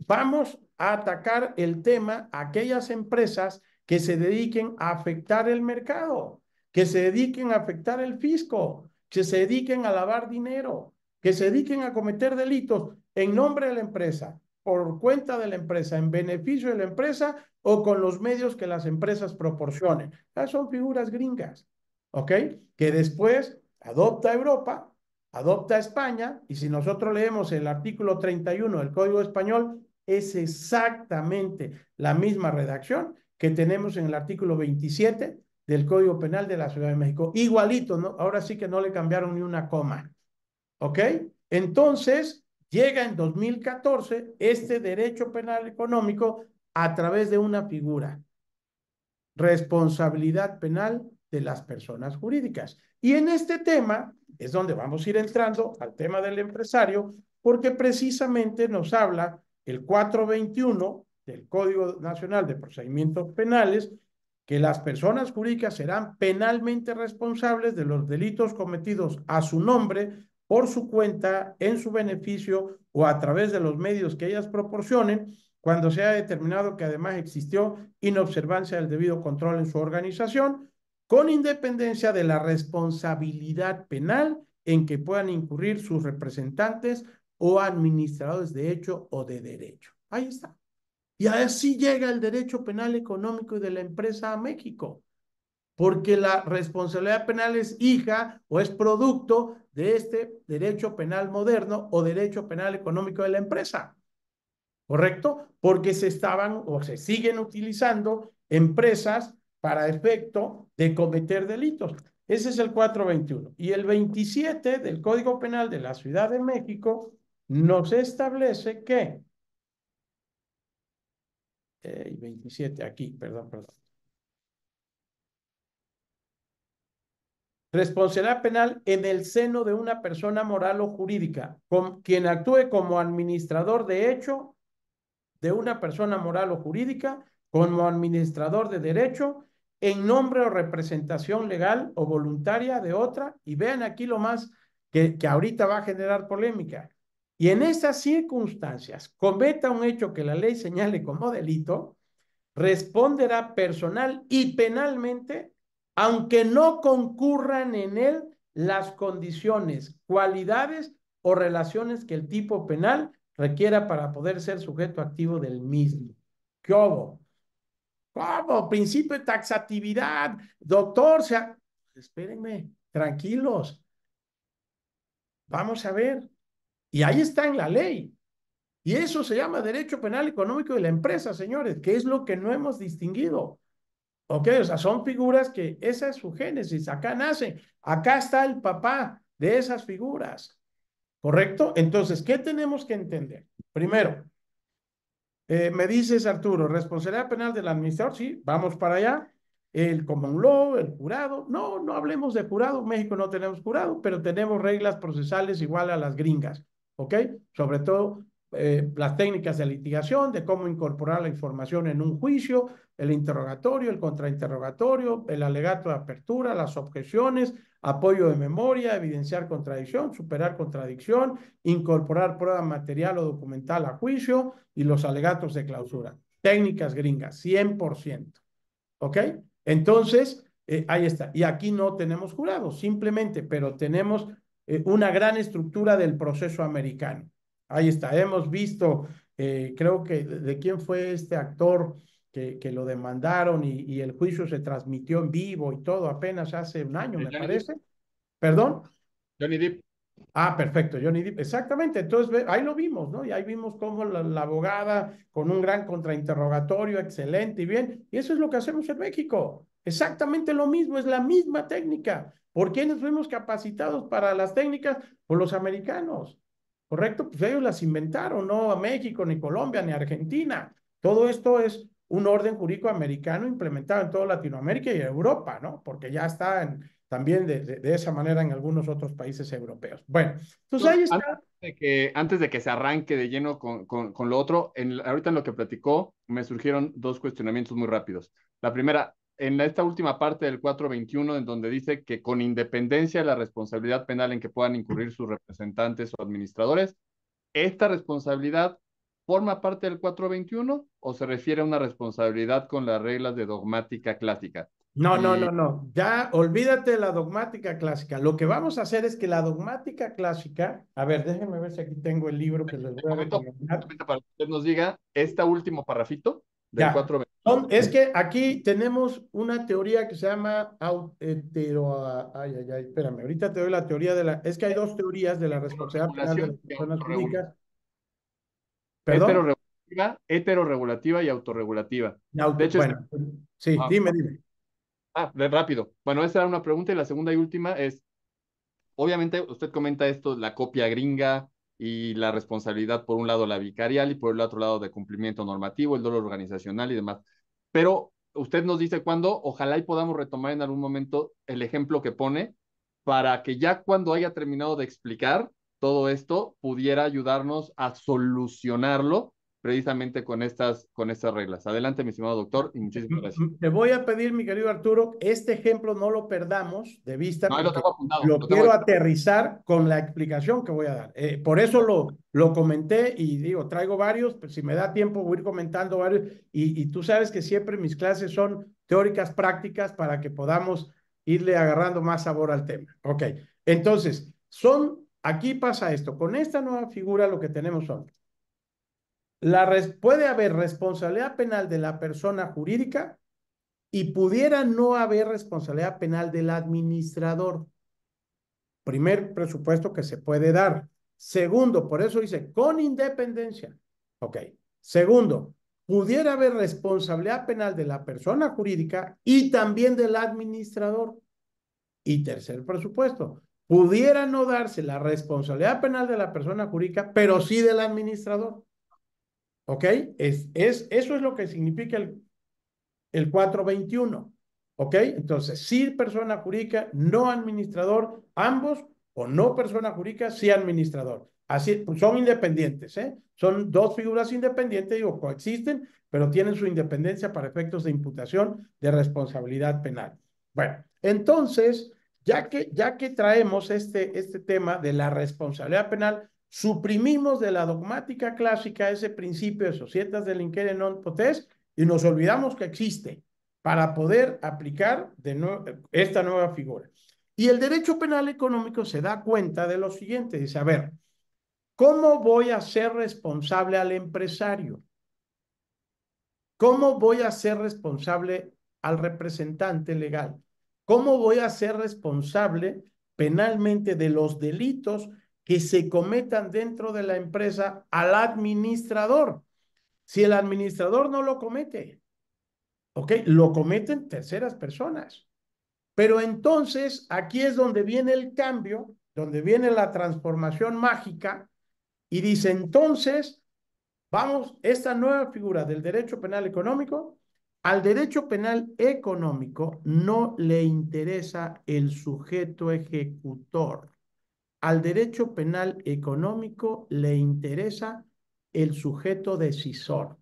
vamos a atacar el tema a aquellas empresas que se dediquen a afectar el mercado, que se dediquen a afectar el fisco, que se dediquen a lavar dinero, que se dediquen a cometer delitos en nombre de la empresa, por cuenta de la empresa, en beneficio de la empresa o con los medios que las empresas proporcionen. Esas son figuras gringas, ¿ok? Que después adopta Europa, adopta España, y si nosotros leemos el artículo 31 del Código Español, es exactamente la misma redacción que tenemos en el artículo 27 del Código Penal de la Ciudad de México. Igualito, ¿no? Ahora sí que no le cambiaron ni una coma, ¿ok? Entonces, llega en 2014 este derecho penal económico a través de una figura, responsabilidad penal de las personas jurídicas. Y en este tema es donde vamos a ir entrando al tema del empresario, porque precisamente nos habla el 421 del Código Nacional de Procedimientos Penales, que las personas jurídicas serán penalmente responsables de los delitos cometidos a su nombre, por su cuenta, en su beneficio o a través de los medios que ellas proporcionen, cuando se ha determinado que además existió inobservancia del debido control en su organización, con independencia de la responsabilidad penal en que puedan incurrir sus representantes o administradores de hecho o de derecho. Ahí está. Y así llega el derecho penal económico y de la empresa a México, porque la responsabilidad penal es hija o es producto de este derecho penal moderno o derecho penal económico de la empresa. ¿Correcto? Porque se estaban o se siguen utilizando empresas para efecto de cometer delitos. Ese es el 421. Y el 27 del Código Penal de la Ciudad de México nos establece que, 27 aquí, perdón. Responsabilidad penal en el seno de una persona moral o jurídica, con quien actúe como administrador de hecho de una persona moral o jurídica, como administrador de derecho, en nombre o representación legal o voluntaria de otra, y vean aquí lo más que ahorita va a generar polémica. Y en esas circunstancias cometa un hecho que la ley señale como delito, responderá personal y penalmente, aunque no concurran en él las condiciones, cualidades o relaciones que el tipo penal requiera para poder ser sujeto activo del mismo. ¿Qué hubo? ¿Cómo? Principio de taxatividad, doctor, espérenme, tranquilos, vamos a ver. Y ahí está en la ley. Y eso se llama derecho penal económico de la empresa, señores, que es lo que no hemos distinguido. ¿Ok? O sea, son figuras que esa es su génesis, acá nace, acá está el papá de esas figuras, ¿correcto? Entonces, ¿qué tenemos que entender? Primero, me dices, Arturo, responsabilidad penal del administrador, sí, vamos para allá. El common law, el jurado. No, no hablemos de jurado. En México no tenemos jurado, pero tenemos reglas procesales igual a las gringas, ¿ok? Sobre todo las técnicas de litigación, de cómo incorporar la información en un juicio, el interrogatorio, el contrainterrogatorio, el alegato de apertura, las objeciones, apoyo de memoria, evidenciar contradicción, superar contradicción, incorporar prueba material o documental a juicio y los alegatos de clausura. Técnicas gringas, 100%. ¿Ok? Entonces, ahí está. Y aquí no tenemos jurados, simplemente, pero tenemos una gran estructura del proceso americano. Ahí está. Hemos visto, creo que de quién fue este actor que lo demandaron y el juicio se transmitió en vivo y todo apenas hace un año, me Johnny Depp. parece. ¿Perdón? Johnny Depp. Ah, perfecto, Johnny Depp, exactamente. Entonces, ahí lo vimos, ¿no? Y ahí vimos cómo la abogada con un gran contrainterrogatorio, excelente y bien. Y eso es lo que hacemos en México. Exactamente lo mismo, es la misma técnica. ¿Por quiénes fuimos capacitados para las técnicas? Por los americanos, ¿correcto? Pues ellos las inventaron, no a México, ni Colombia, ni Argentina. Todo esto es un orden jurídico americano implementado en toda Latinoamérica y Europa, ¿no? Porque ya está también de esa manera en algunos otros países europeos. Bueno, entonces ahí está. Antes de que se arranque de lleno con lo otro, ahorita en lo que platicó, me surgieron dos cuestionamientos muy rápidos. La primera, en esta última parte del 421, en donde dice que con independencia de la responsabilidad penal en que puedan incurrir sus representantes o administradores, ¿esta responsabilidad forma parte del 421 o se refiere a una responsabilidad con las reglas de dogmática clásica? No, no, Y no, no. Ya olvídate de la dogmática clásica. Lo que vamos a hacer es que la dogmática clásica, a ver, déjenme ver si aquí tengo el libro que les voy a recomendar. para que usted nos diga, este último parrafito del Ya. 421. Es que aquí tenemos una teoría que se llama ay, ay, ay, espérame, ahorita te doy la teoría es que hay dos teorías de la responsabilidad penal de las Regulación y personas autorregulación. jurídicas. ¿Perdón? Heterorregulativa y autorregulativa. De hecho, Bueno, sí, ah, dime. rápido. Bueno, esa era una pregunta y la segunda y última es, obviamente usted comenta esto, la copia gringa y la responsabilidad por un lado la vicarial y por el otro lado de cumplimiento normativo, el dolo organizacional y demás. Pero usted nos dice cuándo, ojalá y podamos retomar en algún momento el ejemplo que pone para que ya cuando haya terminado de explicar todo esto pudiera ayudarnos a solucionarlo precisamente con estas reglas. Adelante, mi estimado doctor, y muchísimas gracias. Te voy a pedir, mi querido Arturo, este ejemplo no lo perdamos de vista No, lo porque tengo apuntado. lo quiero aterrizar con la explicación que voy a dar. Por eso lo comenté y digo, traigo varios, pues si me da tiempo voy a ir comentando varios y tú sabes que siempre mis clases son teóricas prácticas para que podamos irle agarrando más sabor al tema. Ok, entonces, aquí pasa esto, con esta nueva figura lo que tenemos son puede haber responsabilidad penal de la persona jurídica y pudiera no haber responsabilidad penal del administrador. Primer presupuesto que se puede dar. Segundo, por eso dice con independencia. Ok. Segundo, pudiera haber responsabilidad penal de la persona jurídica y también del administrador. Y tercer presupuesto, pudiera no darse la responsabilidad penal de la persona jurídica, pero sí del administrador. ¿Ok? Eso es lo que significa el 421. ¿Ok? Entonces, sí persona jurídica, no administrador, ambos, o no persona jurídica, sí administrador. Así, pues son independientes, ¿eh? Son dos figuras independientes, digo, coexisten, pero tienen su independencia para efectos de imputación de responsabilidad penal. Bueno, entonces, ya que traemos este tema de la responsabilidad penal, suprimimos de la dogmática clásica ese principio de societas delinquere non potest y nos olvidamos que existe para poder aplicar esta nueva figura. Y el derecho penal económico se da cuenta de lo siguiente, dice, a ver, ¿Cómo voy a ser responsable al empresario? ¿Cómo voy a ser responsable al representante legal? ¿Cómo voy a ser responsable penalmente de los delitos que se cometan dentro de la empresa al administrador? Si el administrador no lo comete, ¿ok? Lo cometen terceras personas. Pero entonces aquí es donde viene el cambio, donde viene la transformación mágica y dice entonces, vamos, esta nueva figura del derecho penal económico, al derecho penal económico no le interesa el sujeto ejecutor. Al derecho penal económico le interesa el sujeto decisor.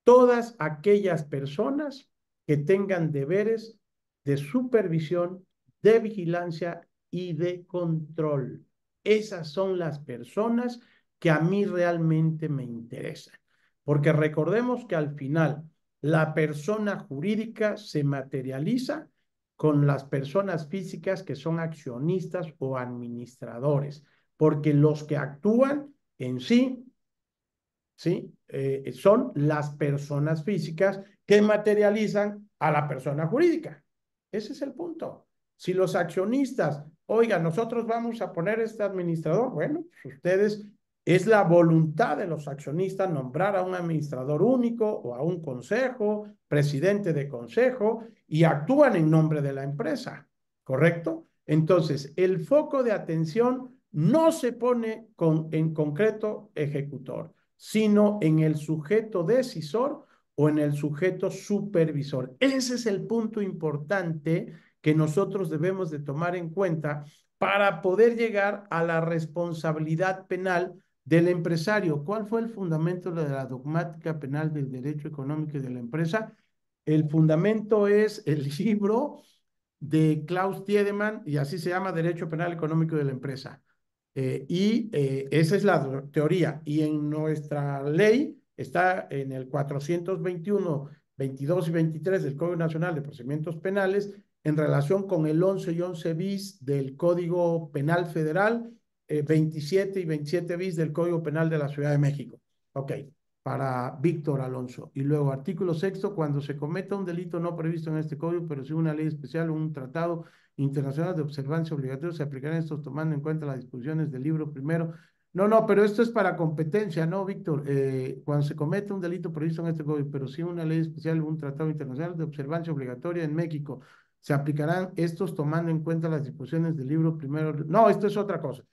Todas aquellas personas que tengan deberes de supervisión, de vigilancia y de control. Esas son las personas que a mí realmente me interesan. Porque recordemos que al final la persona jurídica se materializa con las personas físicas que son accionistas o administradores, porque los que actúan en sí, ¿sí? Son las personas físicas que materializan a la persona jurídica. Ese es el punto. Si los accionistas, oiga, nosotros vamos a poner este administrador, bueno, pues ustedes, es la voluntad de los accionistas nombrar a un administrador único o a un consejo, presidente de consejo, y actúan en nombre de la empresa, ¿correcto? Entonces, el foco de atención no se pone en concreto ejecutor, sino en el sujeto decisor o en el sujeto supervisor. Ese es el punto importante que nosotros debemos de tomar en cuenta para poder llegar a la responsabilidad penal del empresario. ¿Cuál fue el fundamento de la dogmática penal del derecho económico y de la empresa? El fundamento es el libro de Klaus Tiedemann, y así se llama Derecho Penal Económico de la Empresa. Esa es la teoría. Y en nuestra ley está en el 421, 22 y 23 del Código Nacional de Procedimientos Penales en relación con el 11 y 11 bis del Código Penal Federal, 27 y 27 bis del Código Penal de la Ciudad de México. Ok, para Víctor Alonso. Y luego, artículo sexto, cuando se cometa un delito no previsto en este código, pero sí una ley especial o un tratado internacional de observancia obligatoria, se aplicarán estos tomando en cuenta las disposiciones del libro primero. No, no, pero esto es para competencia, ¿no, Víctor? Cuando se comete un delito previsto en este código, pero sí una ley especial o un tratado internacional de observancia obligatoria en México, se aplicarán estos tomando en cuenta las disposiciones del libro primero. No, esto es otra cosa.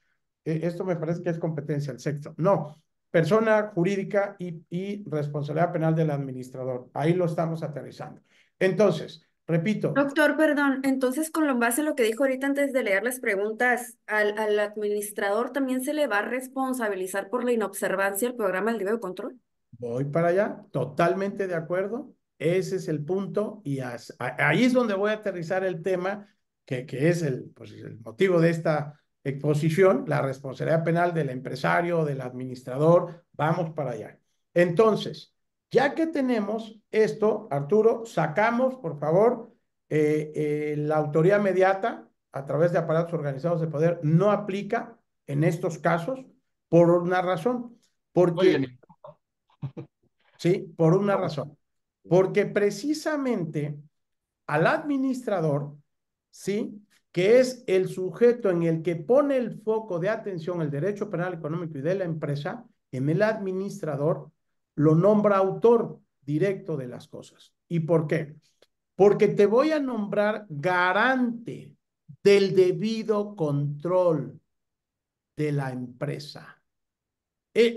Esto me parece que es competencia, el sexto. No, persona jurídica y responsabilidad penal del administrador. Ahí lo estamos aterrizando. Entonces, repito. Doctor, perdón, entonces con base en lo que dijo ahorita antes de leer las preguntas, al administrador también se le va a responsabilizar por la inobservancia del programa del video control. Voy para allá, totalmente de acuerdo. Ese es el punto y ahí es donde voy a aterrizar el tema que es pues, el motivo de esta exposición, la responsabilidad penal del empresario, del administrador. Vamos para allá. Entonces, ya que tenemos esto, Arturo, sacamos, por favor, la autoría mediata a través de aparatos organizados de poder no aplica en estos casos por una razón, porque Oye, ¿sí? Por una razón. Porque precisamente al administrador, ¿sí? Que es el sujeto en el que pone el foco de atención el derecho penal económico y de la empresa, en el administrador lo nombra autor directo de las cosas. ¿Y por qué? Porque te voy a nombrar garante del debido control de la empresa.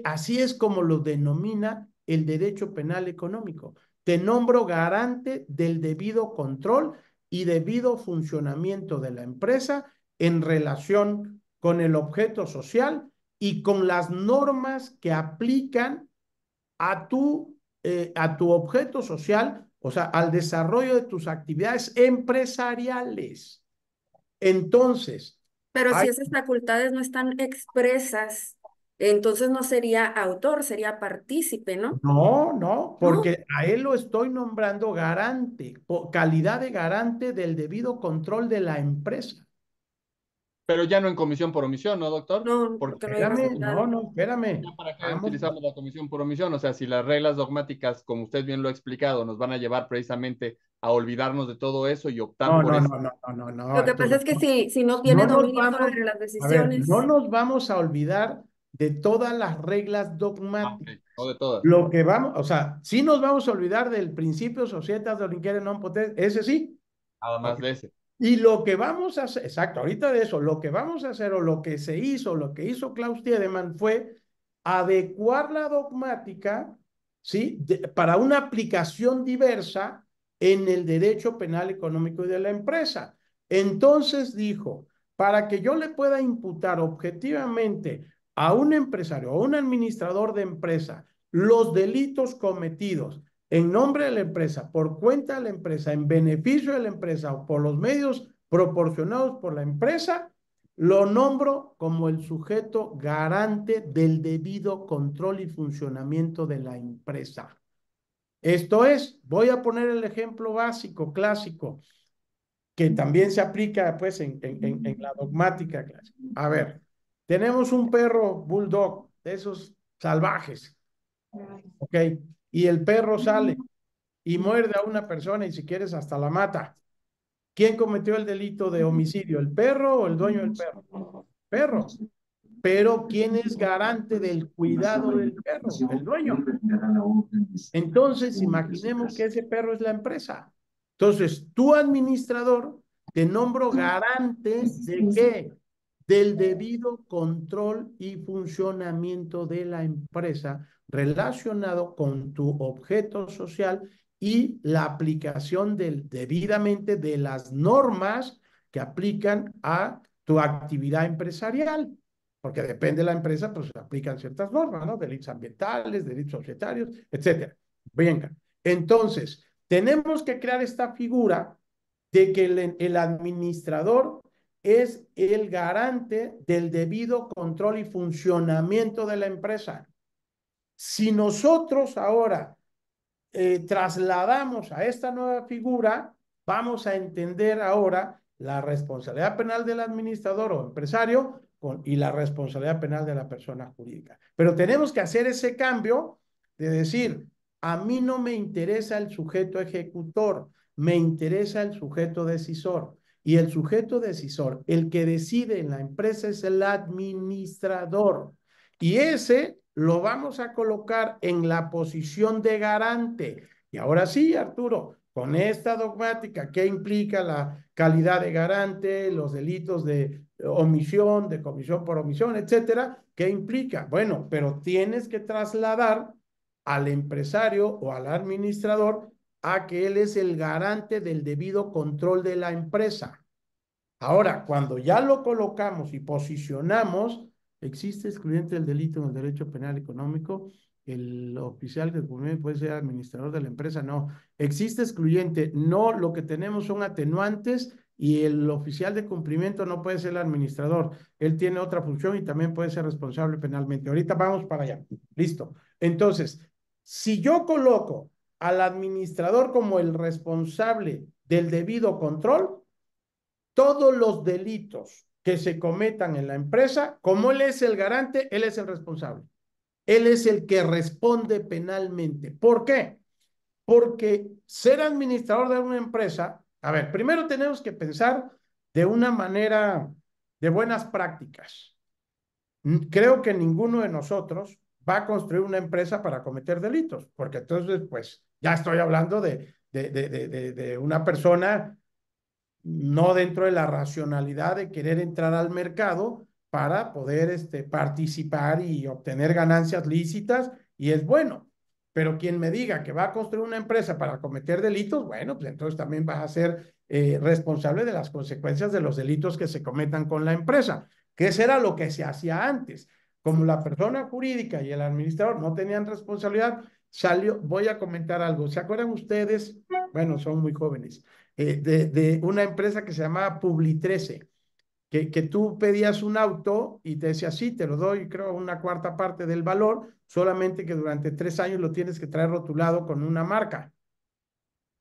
Así es como lo denomina el derecho penal económico. Te nombro garante del debido control y debido funcionamiento de la empresa en relación con el objeto social y con las normas que aplican a tu objeto social, o sea, al desarrollo de tus actividades empresariales. Entonces, Pero si hay esas facultades no están expresas, entonces no sería autor, sería partícipe, ¿no? No, no, ¿No? porque a él lo estoy nombrando garante, calidad de garante del debido control de la empresa. Pero ya no en comisión por omisión, ¿no, doctor? No, Porque porque no hay Espérame, no, resultado. no, espérame. ya para qué Vamos, utilizamos la comisión por omisión. O sea, si las reglas dogmáticas, como usted bien lo ha explicado, nos van a llevar precisamente a olvidarnos de todo eso y optar no, por no, eso. no, no, no, no, no, Lo que pasa Arturo. es que si no tiene No nos dominio vamos, sobre las a ver, no decisiones, nos vamos a olvidar de todas las reglas Ah, ok. dogmáticas. No de todas. Lo que vamos, o sea, sí nos vamos a olvidar del principio societas de non potest, ese sí. Nada más Ok. de ese. Y lo que vamos a hacer, exacto, ahorita de eso, lo que vamos a hacer o lo que se hizo, lo que hizo Klaus Tiedemann fue adecuar la dogmática, ¿sí? Para una aplicación diversa en el derecho penal económico y de la empresa. Entonces dijo, para que yo le pueda imputar objetivamente a un empresario o a un administrador de empresa los delitos cometidos en nombre de la empresa, por cuenta de la empresa, en beneficio de la empresa o por los medios proporcionados por la empresa, lo nombro como el sujeto garante del debido control y funcionamiento de la empresa. Esto es, voy a poner el ejemplo básico, clásico, que también se aplica pues en la dogmática clásica. A ver, tenemos un perro bulldog, de esos salvajes, ¿ok? Y el perro sale y muerde a una persona y si quieres hasta la mata. ¿Quién cometió el delito de homicidio? ¿El perro o el dueño del perro? Perro. Pero ¿quién es garante del cuidado del perro? El dueño. Entonces, imaginemos que ese perro es la empresa. Entonces, tu administrador te nombro garante de qué? Del debido control y funcionamiento de la empresa relacionado con tu objeto social y la aplicación debidamente de las normas que aplican a tu actividad empresarial. Porque depende de la empresa, pues se aplican ciertas normas, ¿no? Delitos ambientales, delitos societarios, etcétera. Venga, entonces, tenemos que crear esta figura de que el administrador es el garante del debido control y funcionamiento de la empresa. Si nosotros ahora trasladamos a esta nueva figura, vamos a entender ahora la responsabilidad penal del administrador o empresario y la responsabilidad penal de la persona jurídica. Pero tenemos que hacer ese cambio de decir, a mí no me interesa el sujeto ejecutor, me interesa el sujeto decisor. Y el sujeto decisor, el que decide en la empresa es el administrador. Y ese lo vamos a colocar en la posición de garante. Y ahora sí, Arturo, con esta dogmática, ¿qué implica la calidad de garante, los delitos de omisión, de comisión por omisión, etcétera? ¿Qué implica? Bueno, pero tienes que trasladar al empresario o al administrador a que él es el garante del debido control de la empresa. Ahora, cuando ya lo colocamos y posicionamos, existe excluyente del delito en el derecho penal económico. El oficial de cumplimiento puede ser administrador de la empresa. No, existe excluyente. No, lo que tenemos son atenuantes y el oficial de cumplimiento no puede ser el administrador. Él tiene otra función y también puede ser responsable penalmente. Ahorita vamos para allá. Listo. Entonces, si yo coloco al administrador como el responsable del debido control, todos los delitos que se cometan en la empresa, como él es el garante, él es el responsable. Él es el que responde penalmente. ¿Por qué? Porque ser administrador de una empresa, a ver, primero tenemos que pensar de una manera de buenas prácticas. Creo que ninguno de nosotros va a construir una empresa para cometer delitos, porque entonces, pues, ya estoy hablando de una persona no dentro de la racionalidad de querer entrar al mercado para poder participar y obtener ganancias lícitas, y es bueno. Pero quien me diga que va a construir una empresa para cometer delitos, bueno, pues entonces también vas a ser responsable de las consecuencias de los delitos que se cometan con la empresa, que eso era lo que se hacía antes. Como la persona jurídica y el administrador no tenían responsabilidad, salió, voy a comentar algo. ¿Se acuerdan ustedes? Bueno, son muy jóvenes de una empresa que se llamaba Publi 13, que tú pedías un auto y te decía, sí, te lo doy, creo, una cuarta parte del valor, solamente que durante 3 años lo tienes que traer rotulado con una marca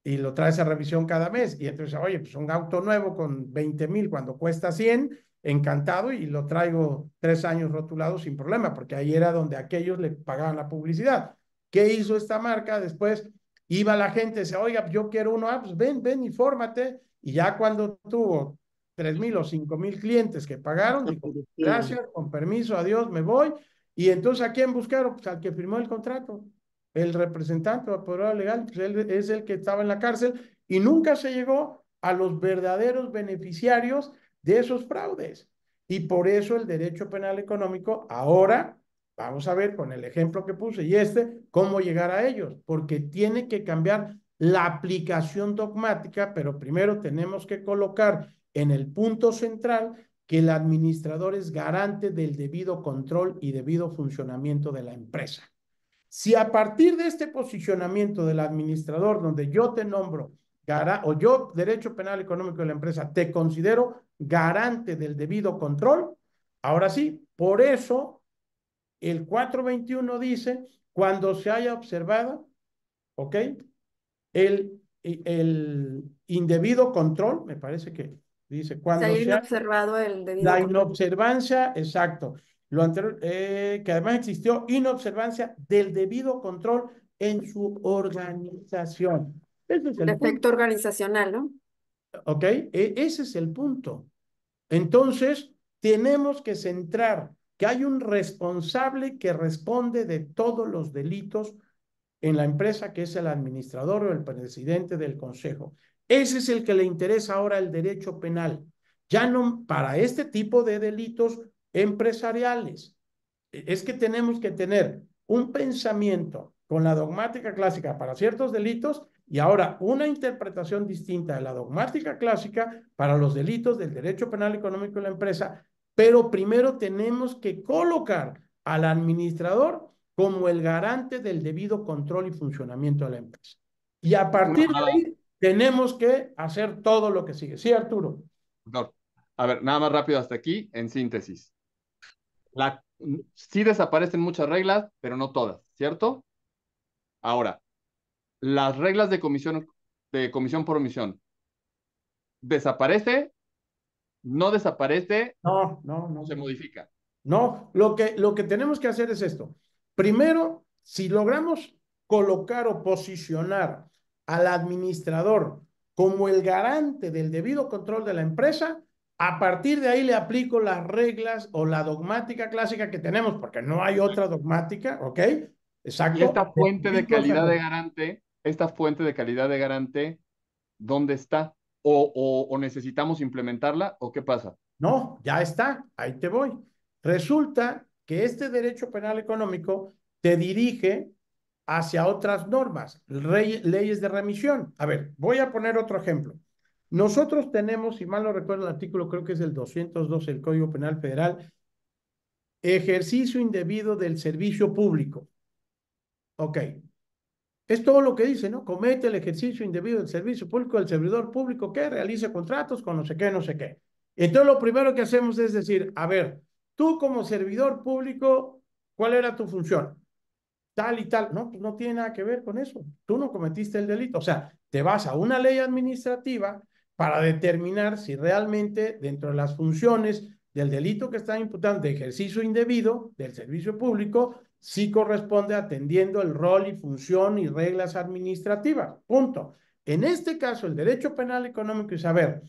y lo traes a revisión cada mes. Y entonces, oye, pues un auto nuevo con 20,000 cuando cuesta 100, encantado y lo traigo 3 años rotulado sin problema, porque ahí era donde aquellos le pagaban la publicidad. ¿Qué hizo esta marca? Después iba la gente, decía, oiga, yo quiero uno, pues ven y fórmate. Y ya cuando tuvo 3,000 o 5,000 clientes que pagaron, dijo, gracias, con permiso, adiós, me voy. Y entonces, ¿a quién buscaron? Pues al que firmó el contrato, el representante o apoderado legal, pues él es el que estaba en la cárcel y nunca se llegó a los verdaderos beneficiarios de esos fraudes. Y por eso el derecho penal económico ahora, vamos a ver con el ejemplo que puse y cómo llegar a ellos, porque tiene que cambiar la aplicación dogmática, pero primero tenemos que colocar en el punto central que el administrador es garante del debido control y debido funcionamiento de la empresa. Si a partir de este posicionamiento del administrador, donde yo te nombro, o yo, derecho penal económico de la empresa, te considero garante del debido control, ahora sí, por eso el 421 dice, cuando se haya observado, ¿ok? El indebido control, me parece que dice, Se cuando haya se haya inobservado el debido la control. inobservancia, exacto. Lo anterior, que además existió inobservancia del debido control en su organización. Ese es el punto, Defecto organizacional, ¿no? ¿ok? Ese es el punto. Entonces, tenemos que centrar que hay un responsable que responde de todos los delitos en la empresa, que es el administrador o el presidente del consejo. Ese es el que le interesa ahora el derecho penal. Ya no para este tipo de delitos empresariales. Es que tenemos que tener un pensamiento con la dogmática clásica para ciertos delitos y ahora una interpretación distinta de la dogmática clásica para los delitos del derecho penal económico de la empresa, pero primero tenemos que colocar al administrador como el garante del debido control y funcionamiento de la empresa. Y a partir de ahí tenemos que hacer todo lo que sigue. Sí, Arturo. Doctor, a ver, nada más rápido hasta aquí, en síntesis. Sí desaparecen muchas reglas, pero no todas, ¿cierto? Ahora, las reglas de comisión por omisión, ¿desaparece? ¿No desaparece? No. ¿Se modifica? No, lo que tenemos que hacer es esto. Primero, si logramos colocar o posicionar al administrador como el garante del debido control de la empresa, a partir de ahí le aplico las reglas o la dogmática clásica que tenemos, porque no hay otra dogmática, ¿ok? Y Exacto. esta fuente de calidad de garante, ¿dónde está? ¿O necesitamos implementarla? ¿O qué pasa? No, ya está, ahí te voy. Resulta que este derecho penal económico te dirige hacia otras normas, leyes de remisión. A ver, voy a poner otro ejemplo. Nosotros tenemos, si mal no recuerdo el artículo, creo que es el 212 del Código Penal Federal, ejercicio indebido del servicio público. Ok, es todo lo que dice, ¿no? Comete el ejercicio indebido del servicio público del servidor público que realice contratos con no sé qué, no sé qué. Entonces, lo primero que hacemos es decir, a ver, tú como servidor público, ¿cuál era tu función? Tal y tal. No, pues no tiene nada que ver con eso. Tú no cometiste el delito. O sea, te vas a una ley administrativa para determinar si realmente dentro de las funciones del delito que están imputando de ejercicio indebido del servicio público, sí corresponde atendiendo el rol y función y reglas administrativas. Punto. En este caso, el derecho penal económico es saber,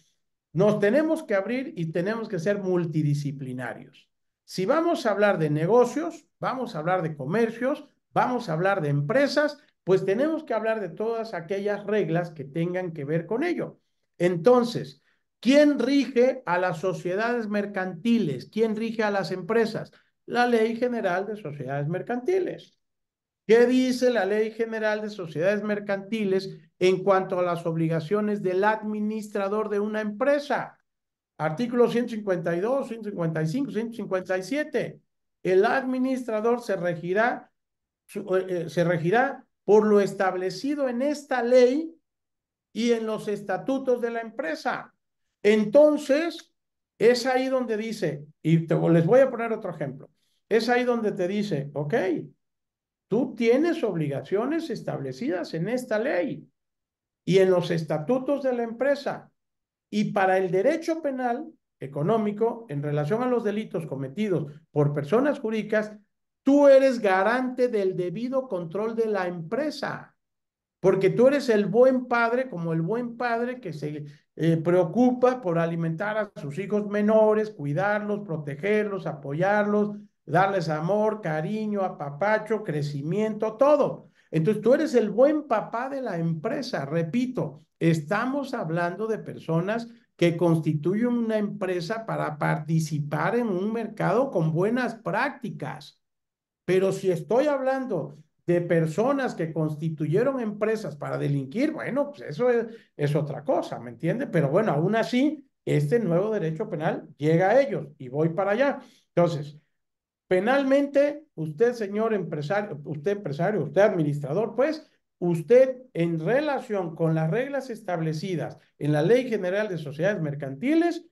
nos tenemos que abrir y tenemos que ser multidisciplinarios. Si vamos a hablar de negocios, vamos a hablar de comercios, vamos a hablar de empresas, pues tenemos que hablar de todas aquellas reglas que tengan que ver con ello. Entonces, ¿quién rige a las sociedades mercantiles? ¿Quién rige a las empresas? La Ley General de Sociedades Mercantiles. ¿Qué dice la Ley General de Sociedades Mercantiles en cuanto a las obligaciones del administrador de una empresa? Artículo 152, 155, 157. El administrador se regirá por lo establecido en esta ley y en los estatutos de la empresa. Entonces, es ahí donde dice, y les voy a poner otro ejemplo, es ahí donde te dice, ok, tú tienes obligaciones establecidas en esta ley y en los estatutos de la empresa. Y para el derecho penal, económico en relación a los delitos cometidos por personas jurídicas, tú eres garante del debido control de la empresa, porque tú eres el buen padre, como el buen padre que se preocupa por alimentar a sus hijos menores, cuidarlos, protegerlos, apoyarlos, darles amor, cariño, apapacho, crecimiento, todo. Entonces tú eres el buen papá de la empresa. Repito, estamos hablando de personas que constituyen una empresa para participar en un mercado con buenas prácticas. Pero si estoy hablando de personas que constituyeron empresas para delinquir, bueno, pues eso es otra cosa, ¿me entiende? Pero bueno, aún así, este nuevo derecho penal llega a ellos y voy para allá. Entonces, penalmente, usted, señor empresario, usted administrador, pues, usted en relación con las reglas establecidas en la Ley General de Sociedades Mercantiles,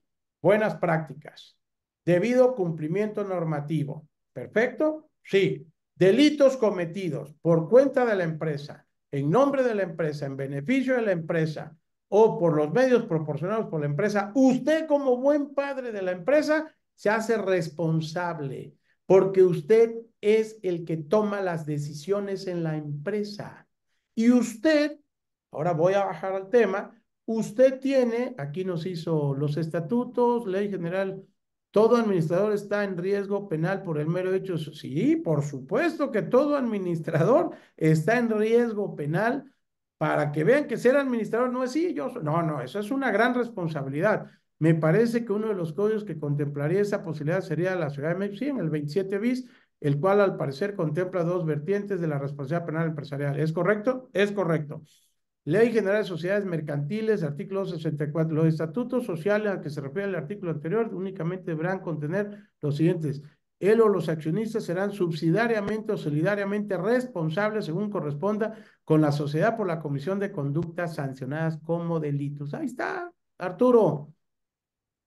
buenas prácticas, debido cumplimiento normativo. ¿Perfecto? Sí. Delitos cometidos por cuenta de la empresa, en nombre de la empresa, en beneficio de la empresa o por los medios proporcionados por la empresa, usted como buen padre de la empresa se hace responsable porque usted es el que toma las decisiones en la empresa. Y usted, ahora voy a bajar al tema, usted tiene, aquí nos hizo los estatutos, ley general, todo administrador está en riesgo penal por el mero hecho. Sí, por supuesto que todo administrador está en riesgo penal para que vean que ser administrador no es sí, no, no, eso es una gran responsabilidad. Me parece que uno de los códigos que contemplaría esa posibilidad sería la Ciudad de México, sí, en el 27 bis, el cual al parecer contempla dos vertientes de la responsabilidad penal empresarial. ¿Es correcto? Es correcto. Ley General de Sociedades Mercantiles, artículo 64. Los estatutos sociales a que se refiere el artículo anterior únicamente deberán contener los siguientes. Él o los accionistas serán subsidiariamente o solidariamente responsables, según corresponda, con la sociedad por la comisión de conductas sancionadas como delitos. Ahí está, Arturo.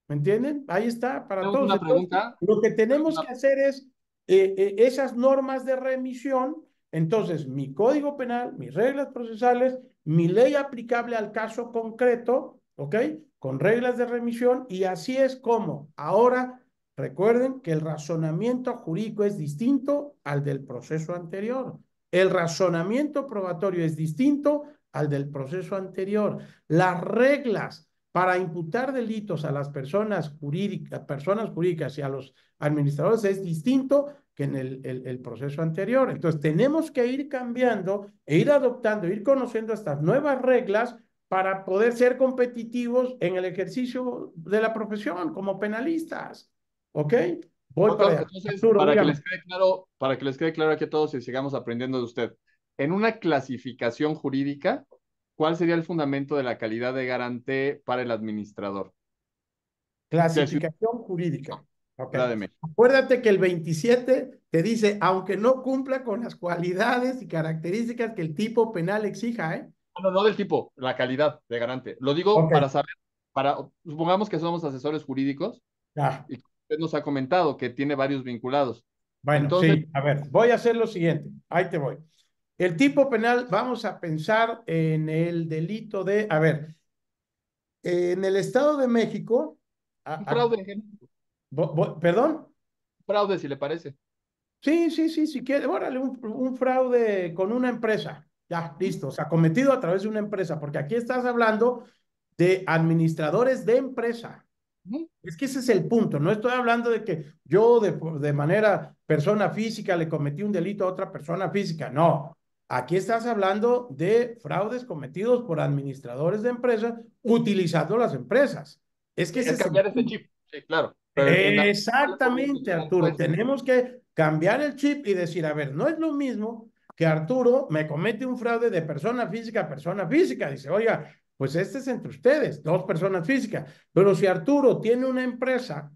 ¿Me entienden? Ahí está para Tenemos todos. una Entonces, pregunta. lo que tenemos que hacer es esas normas de remisión. Entonces, mi código penal, mis reglas procesales, mi ley aplicable al caso concreto, ¿ok? Con reglas de remisión y así es como ahora recuerden que el razonamiento jurídico es distinto al del proceso anterior. El razonamiento probatorio es distinto al del proceso anterior. Las reglas para imputar delitos a las personas jurídicas y a los administradores es distinto que en el proceso anterior. Entonces, tenemos que ir cambiando e ir adoptando, ir conociendo estas nuevas reglas para poder ser competitivos en el ejercicio de la profesión como penalistas. ¿Ok? Voy para Doctor, allá. entonces, Arturo, dígame. para que les quede claro aquí a todos y sigamos aprendiendo de usted, en una clasificación jurídica, ¿cuál sería el fundamento de la calidad de garante para el administrador de Clasificación jurídica. Ok. Ciudad de México? Acuérdate que el 27 te dice, aunque no cumpla con las cualidades y características que el tipo penal exija, ¿eh? No, no del tipo, la calidad de garante. Lo digo Ok, para saber, supongamos que somos asesores jurídicos ya. y usted nos ha comentado que tiene varios vinculados. Bueno, Entonces, sí, a ver, voy a hacer lo siguiente, ahí te voy. El tipo penal, vamos a pensar en el delito de, a ver, en el Estado de México, un a- a- fraude, perdón, fraude, si le parece. sí, si quiere, órale, un fraude con una empresa, ya, listo, o sea, cometido a través de una empresa, porque aquí estás hablando de administradores de empresa. Ujú. Es que ese es el punto. No estoy hablando de que yo de manera persona física le cometí un delito a otra persona física. No. Aquí estás hablando de fraudes cometidos por administradores de empresas utilizando las empresas. Es que ese Es es el cambiar ese punto. chip, sí, claro. Pero el fundamento Exactamente, legal, Arturo. pues, Tenemos que cambiar el chip y decir, a ver, no es lo mismo que Arturo me comete un fraude de persona física a persona física. Dice, oiga, pues este es entre ustedes, dos personas físicas. Pero si Arturo tiene una empresa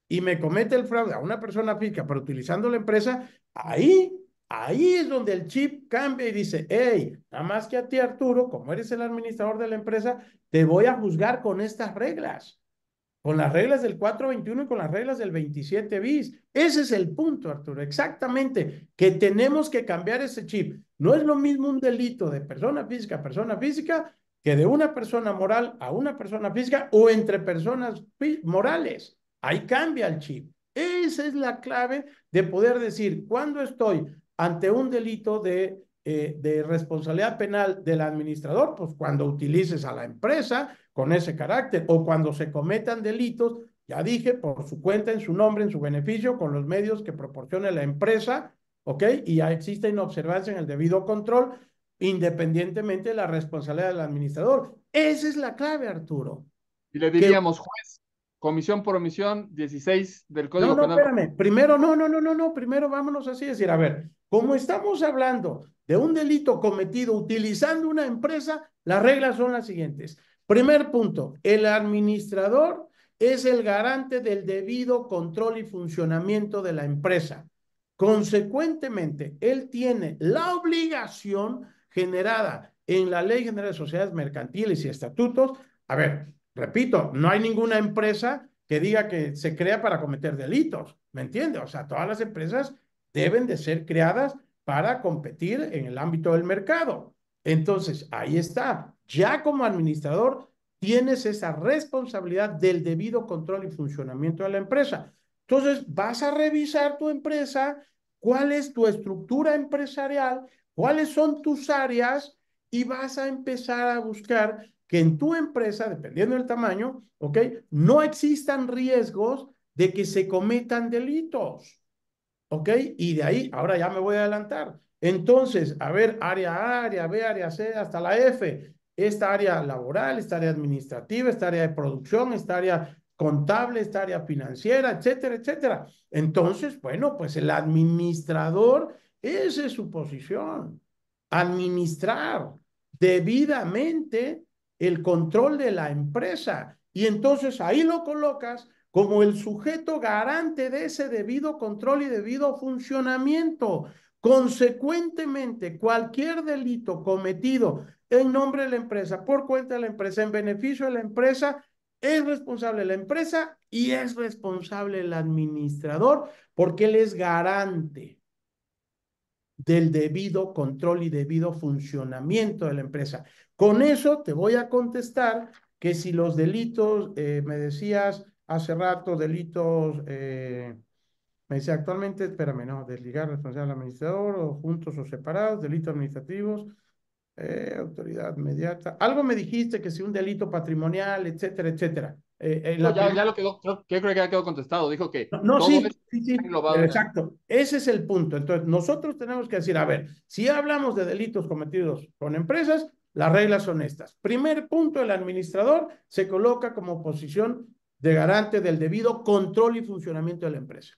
y me comete el fraude a una persona física, pero utilizando la empresa, ahí es donde el chip cambia y dice, hey, nada más que a ti, Arturo, como eres el administrador de la empresa, te voy a juzgar con estas reglas, con las reglas del 421 y con las reglas del 27 bis. Ese es el punto, Arturo, exactamente, que tenemos que cambiar ese chip. No es lo mismo un delito de persona física a persona física que de una persona moral a una persona física o entre personas morales. Ahí cambia el chip. Esa es la clave de poder decir, cuando estoy ante un delito de responsabilidad penal del administrador, pues cuando utilices a la empresa con ese carácter o cuando se cometan delitos, ya dije, por su cuenta, en su nombre, en su beneficio, con los medios que proporcione la empresa, ¿ok? Y ya existe inobservancia en el debido control, independientemente de la responsabilidad del administrador. Esa es la clave, Arturo. Y le Que diríamos, juez, comisión por omisión 16 del no, Código no, Penal. espérame. Primero, no. Primero vámonos así, decir, a ver, como estamos hablando de un delito cometido utilizando una empresa, las reglas son las siguientes. Primer punto, el administrador es el garante del debido control y funcionamiento de la empresa. Consecuentemente, él tiene la obligación generada en la Ley General de Sociedades Mercantiles y Estatutos. A ver, repito, no hay ninguna empresa que diga que se crea para cometer delitos, ¿me entiende? O sea, todas las empresas deben de ser creadas para competir en el ámbito del mercado. Entonces, ahí está. Ya como administrador, tienes esa responsabilidad del debido control y funcionamiento de la empresa. Entonces, vas a revisar tu empresa, cuál es tu estructura empresarial, cuáles son tus áreas y vas a empezar a buscar que en tu empresa, dependiendo del tamaño, ¿ok? No existan riesgos de que se cometan delitos, ¿ok? Y de ahí, ahora ya me voy a adelantar. Entonces, a ver, área A, área B, área C, hasta la F. Esta área laboral, esta área administrativa, esta área de producción, esta área contable, esta área financiera, etcétera, etcétera. Entonces, bueno, pues el administrador, esa es su posición. Administrar debidamente el control de la empresa. Y entonces ahí lo colocas como el sujeto garante de ese debido control y debido funcionamiento. Consecuentemente, cualquier delito cometido en nombre de la empresa, por cuenta de la empresa, en beneficio de la empresa, es responsable la empresa y es responsable el administrador porque él es garante del debido control y debido funcionamiento de la empresa. Con eso te voy a contestar que si los delitos, me decías hace rato, delitos, me decía actualmente, espérame, no, desligar responsable al administrador o juntos o separados, delitos administrativos, autoridad inmediata. Algo me dijiste que si un delito patrimonial, etcétera, etcétera. No, ya lo quedó, creo que ya quedó contestado. Dijo que no, no, todo sí, esto sí, está sí, englobado pero en el. exacto. Ese es el punto. Entonces, nosotros tenemos que decir, a ver, si hablamos de delitos cometidos con empresas, las reglas son estas. Primer punto, el administrador se coloca como posición de garante del debido control y funcionamiento de la empresa.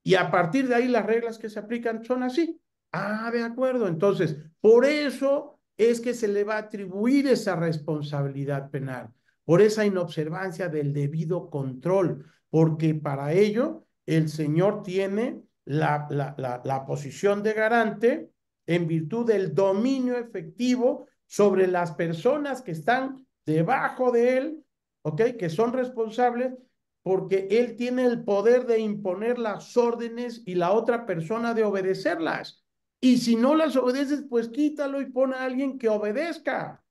Y a partir de ahí, las reglas que se aplican son así. Ah, de acuerdo. Entonces, por eso es que se le va a atribuir esa responsabilidad penal, por esa inobservancia del debido control, porque para ello el señor tiene la posición de garante en virtud del dominio efectivo sobre las personas que están debajo de él, ¿ok? Que son responsables porque él tiene el poder de imponer las órdenes y la otra persona de obedecerlas. Y si no las obedeces, pues quítalo y pon a alguien que obedezca.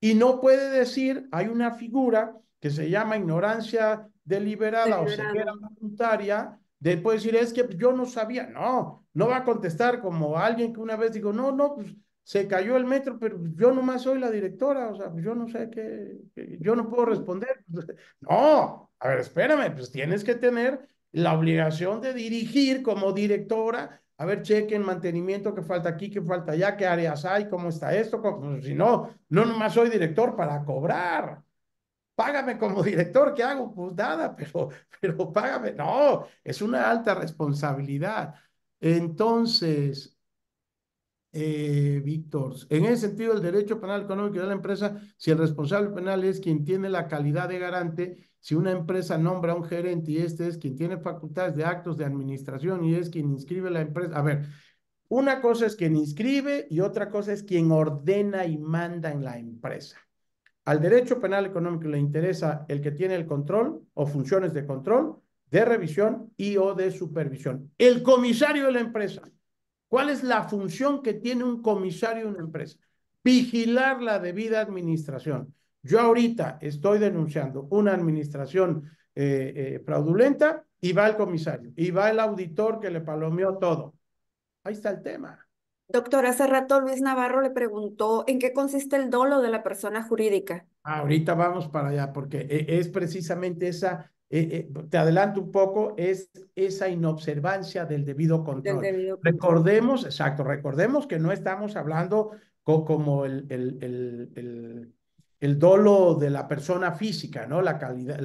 Y no puede decir, hay una figura que se llama ignorancia deliberada o ceguera Deliberado. voluntaria, de puede decir, es que yo no sabía. No, no va a contestar como alguien que una vez dijo, no, pues se cayó el metro, pero yo nomás soy la directora, o sea, pues yo no sé yo no puedo responder. No, a ver, espérame, pues tienes que tener la obligación de dirigir como directora. A ver, chequen mantenimiento, qué falta aquí, qué falta allá, qué áreas hay, cómo está esto. Pues, si no, no nomás soy director para cobrar. Págame como director, ¿qué hago? Pues nada, pero págame. No, es una alta responsabilidad. Entonces, Víctor, en ese sentido, el derecho penal económico de la empresa, si el responsable penal es quien tiene la calidad de garante, si una empresa nombra a un gerente y este es quien tiene facultades de actos de administración y es quien inscribe la empresa. A ver, una cosa es quien inscribe y otra cosa es quien ordena y manda en la empresa. Al derecho penal económico le interesa el que tiene el control o funciones de control, de revisión y o de supervisión. El comisario de la empresa. ¿Cuál es la función que tiene un comisario de una empresa? vigilar la debida administración. Yo ahorita estoy denunciando una administración fraudulenta y va el comisario, y va el auditor que le palomeó todo. Ahí está el tema. Doctor, hace rato Luis Navarro le preguntó en qué consiste el dolo de la persona jurídica. Ahorita vamos para allá, porque es precisamente esa, te adelanto un poco, es esa inobservancia del debido Del control. debido control. Recordemos, exacto, recordemos que no estamos hablando como el dolo de la persona física, ¿no? La calidad,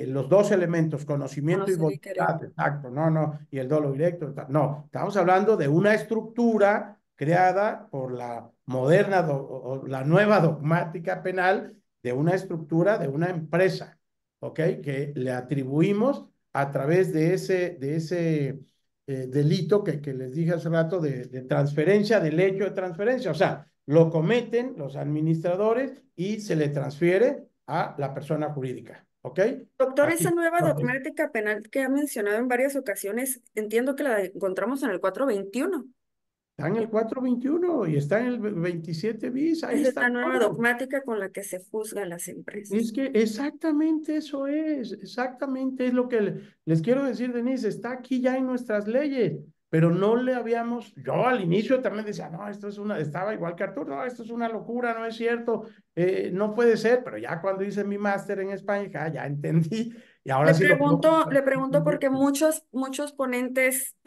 los dos elementos, conocimiento y Conocer y querer. voluntad, exacto, no, y el dolo directo, no, estamos hablando de una estructura creada por la moderna o la nueva dogmática penal de una estructura de una empresa, ¿ok? Que le atribuimos a través de ese delito que les dije hace rato de transferencia, del hecho de transferencia. O sea, lo cometen los administradores y se le transfiere a la persona jurídica, ¿ok? Doctor, esa Aquí, nueva no, dogmática penal que ha mencionado en varias ocasiones, entiendo que la encontramos en el 421. está en el 421 y está en el 27 bis, ahí Es está esta nueva todo. dogmática con la que se juzgan las Es empresas. que exactamente eso es, exactamente es lo que les quiero decir, Denise, está aquí ya en nuestras leyes, pero no le habíamos, yo al inicio también decía, no, esto es una, estaba igual que Arturo, no, esto es una locura, no es cierto, no puede ser, pero ya cuando hice mi máster en España, ya entendí, y ahora sí lo puedo. Le pregunto porque muchos ponentes,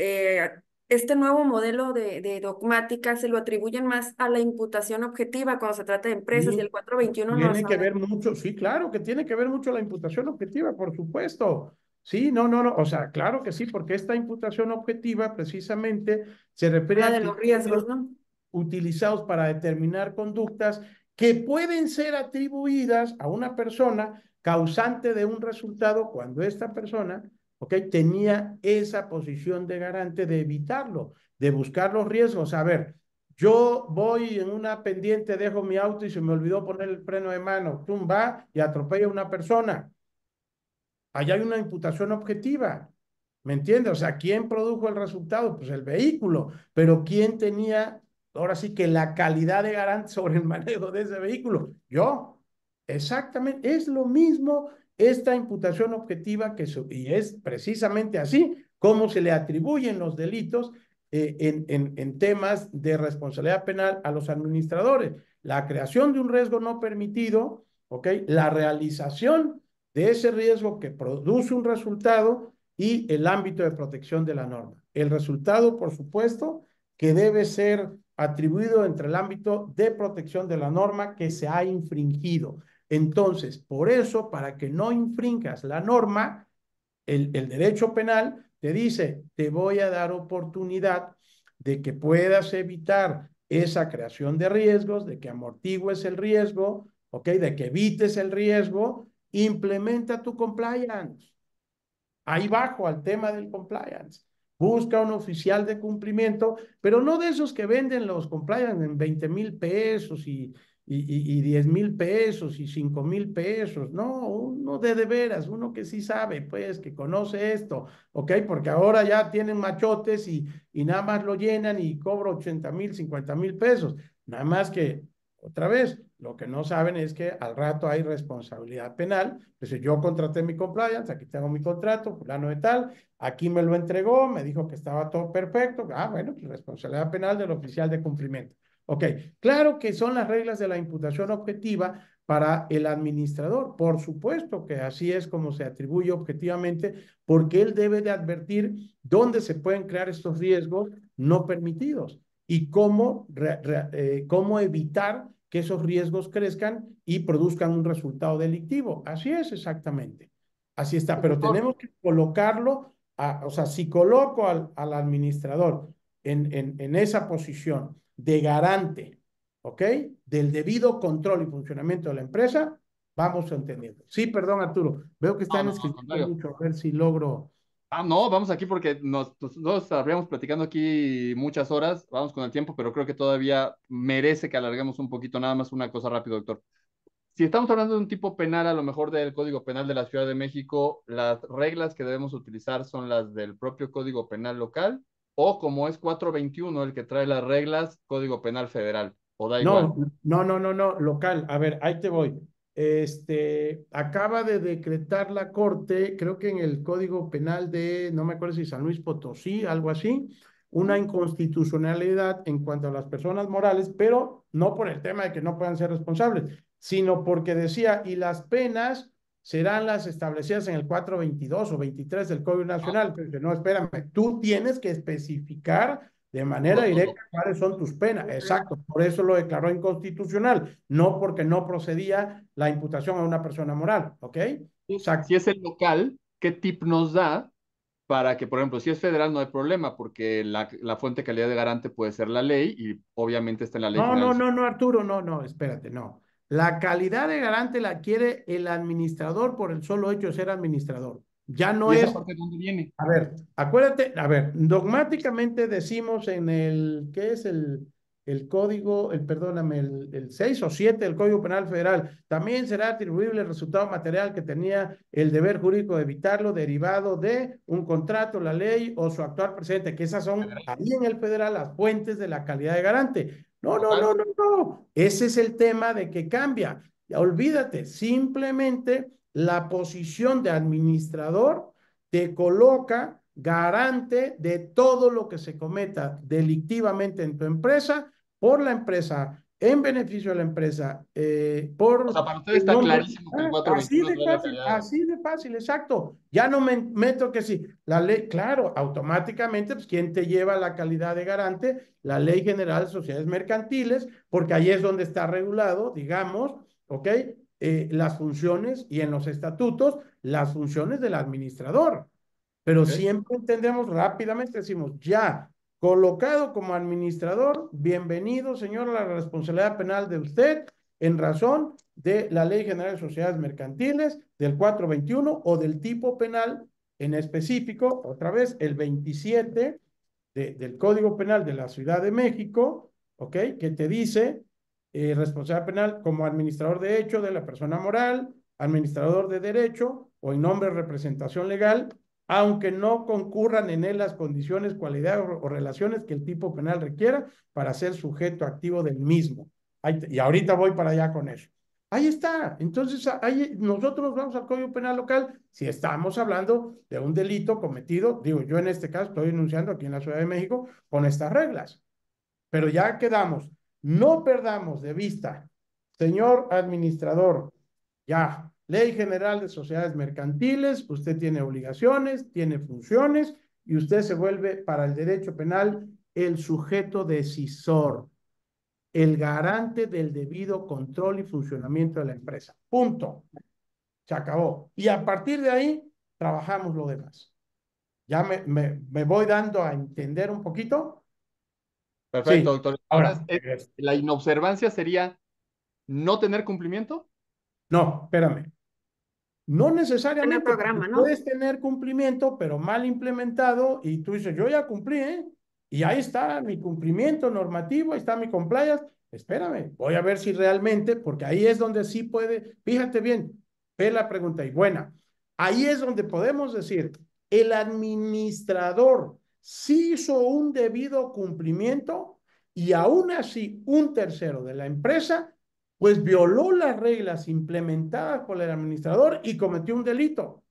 este nuevo modelo de dogmática se lo atribuyen más a la imputación objetiva cuando se trata de empresas y el Sí, 421 nos tiene que habla. ver mucho, sí, claro que tiene que ver mucho la imputación objetiva, por supuesto. Sí, no, o sea, claro que sí, porque esta imputación objetiva precisamente se refiere Habla a de los riesgos, criterios ¿no? utilizados para determinar conductas que pueden ser atribuidas a una persona causante de un resultado cuando esta persona, ok, tenía esa posición de garante de evitarlo, de buscar los riesgos. A ver, yo voy en una pendiente, dejo mi auto y se me olvidó poner el freno de mano, tumba y atropella a una persona. Allá hay una imputación objetiva. ¿Me entiendes? O sea, ¿quién produjo el resultado? Pues el vehículo, pero ¿quién tenía, ahora sí que la calidad de garante sobre el manejo de ese vehículo? Yo. Exactamente, es lo mismo esta imputación objetiva y es precisamente así como se le atribuyen los delitos en temas de responsabilidad penal a los administradores. La creación de un riesgo no permitido, ¿ok? La realización de ese riesgo que produce un resultado y el ámbito de protección de la norma. El resultado, por supuesto, que debe ser atribuido entre el ámbito de protección de la norma que se ha infringido. Entonces, por eso, para que no infringas la norma, el derecho penal te dice, te voy a dar oportunidad de que puedas evitar esa creación de riesgos, de que amortigues el riesgo, ¿ok? De que evites el riesgo, implementa tu compliance. Ahí bajo al tema del compliance. Busca un oficial de cumplimiento, pero no de esos que venden los compliance en 20,000 pesos y 10,000 pesos y 5,000 pesos. No, uno de veras, uno que sí sabe, pues, que conoce esto, ¿ok? Porque ahora ya tienen machotes y nada más lo llenan y cobra 80,000, 50,000 pesos. Nada más que otra vez, lo que no saben es que al rato hay responsabilidad penal. Entonces yo contraté mi compliance, aquí tengo mi contrato, fulano de tal, aquí me lo entregó, me dijo que estaba todo perfecto. Ah, bueno, pues responsabilidad penal del oficial de cumplimiento. Ok, claro que son las reglas de la imputación objetiva para el administrador. Por supuesto que así es como se atribuye objetivamente, porque él debe de advertir dónde se pueden crear estos riesgos no permitidos y cómo evitar que esos riesgos crezcan y produzcan un resultado delictivo. Así es exactamente. Así está, pero Doctor, tenemos que colocarlo, o sea, si coloco al administrador en esa posición de garante, ¿ok? Del debido control y funcionamiento de la empresa, vamos entendiendo. Sí, perdón, Arturo, veo que no, están no, no, al escribiendo contrario. mucho, a ver si logro. Ah, no, vamos aquí porque nos estaríamos platicando aquí muchas horas, vamos con el tiempo, pero creo que todavía merece que alarguemos un poquito, nada más una cosa rápido, doctor. Si estamos hablando de un tipo penal, a lo mejor del Código Penal de la Ciudad de México, las reglas que debemos utilizar son las del propio Código Penal local, o como es 421 el que trae las reglas, Código Penal Federal. ¿O da igual? No, local. A ver, ahí te voy. Acaba de decretar la Corte, creo que en el Código Penal de, no me acuerdo si San Luis Potosí, algo así, una inconstitucionalidad en cuanto a las personas morales, pero no por el tema de que no puedan ser responsables, sino porque decía, y las penas serán las establecidas en el 422 o 23 del Código Nacional. Pero dice, no, espérame, tú tienes que especificar de manera directa cuáles son tus penas. Exacto, por eso lo declaró inconstitucional, no porque no procedía la imputación a una persona moral, ¿ok? Si Exacto. es el local, ¿qué tip nos da para que, por ejemplo, si es federal no hay problema, porque la fuente de calidad de garante puede ser la ley y obviamente está en la ley general? No, Arturo, no, espérate, no. La calidad de garante la quiere el administrador por el solo hecho de ser administrador. Ya no ¿Y esa es. parte de dónde viene? A ver, acuérdate, a ver, dogmáticamente decimos en ¿qué es el código, perdóname, el 6 o 7 del Código Penal Federal? También será atribuible el resultado material que tenía el deber jurídico de evitarlo derivado de un contrato, la ley o su actual presente, que esas son ahí en el federal las fuentes de la calidad de garante. Local. No. Ese es el tema de que cambia. Ya olvídate, simplemente la posición de administrador te coloca garante de todo lo que se cometa delictivamente en tu empresa, por la empresa, en beneficio de la empresa, O por sea, para ustedes el está nombre. clarísimo que el 421 trae la calidad de garante. Así de fácil, exacto. Ya no me meto que si la ley, claro, automáticamente, pues, ¿quién te lleva la calidad de garante? La Ley General de Sociedades Mercantiles, porque ahí es donde está regulado, digamos, ¿ok? Las funciones y en los estatutos, las funciones del administrador. Pero ¿Ok? siempre entendemos rápidamente, decimos, ya, colocado como administrador, bienvenido, señor, a la responsabilidad penal de usted en razón de la Ley General de Sociedades Mercantiles del 421 o del tipo penal en específico, otra vez, el 27 del Código Penal de la Ciudad de México, ¿ok? Que te dice responsabilidad penal como administrador de hecho de la persona moral, administrador de derecho o en nombre de representación legal, aunque no concurran en él las condiciones, cualidades o relaciones que el tipo penal requiera para ser sujeto activo del mismo. Y ahorita voy para allá con eso. Ahí está. Entonces, ahí nosotros vamos al Código Penal local si estamos hablando de un delito cometido, digo, yo en este caso estoy denunciando aquí en la Ciudad de México con estas reglas, pero ya quedamos. No perdamos de vista, señor administrador, ya, Ley General de Sociedades Mercantiles, usted tiene obligaciones, tiene funciones y usted se vuelve para el derecho penal el sujeto decisor, el garante del debido control y funcionamiento de la empresa. Punto. Se acabó. Y a partir de ahí, trabajamos lo demás. ¿Ya me voy dando a entender un poquito? Perfecto, Sí. doctor. Ahora, Ahora, la inobservancia sería no tener cumplimiento. no, espérame. No En el necesariamente, porque programa, ¿no? puedes tener cumplimiento, pero mal implementado, y tú dices, yo ya cumplí, ¿eh? Y ahí está mi cumplimiento normativo, ahí está mi compliance. Espérame, voy a ver si realmente, porque ahí es donde sí puede, fíjate bien, ve la pregunta y buena. Ahí es donde podemos decir, el administrador sí hizo un debido cumplimiento y aún así un tercero de la empresa pues violó las reglas implementadas por el administrador y cometió un delito.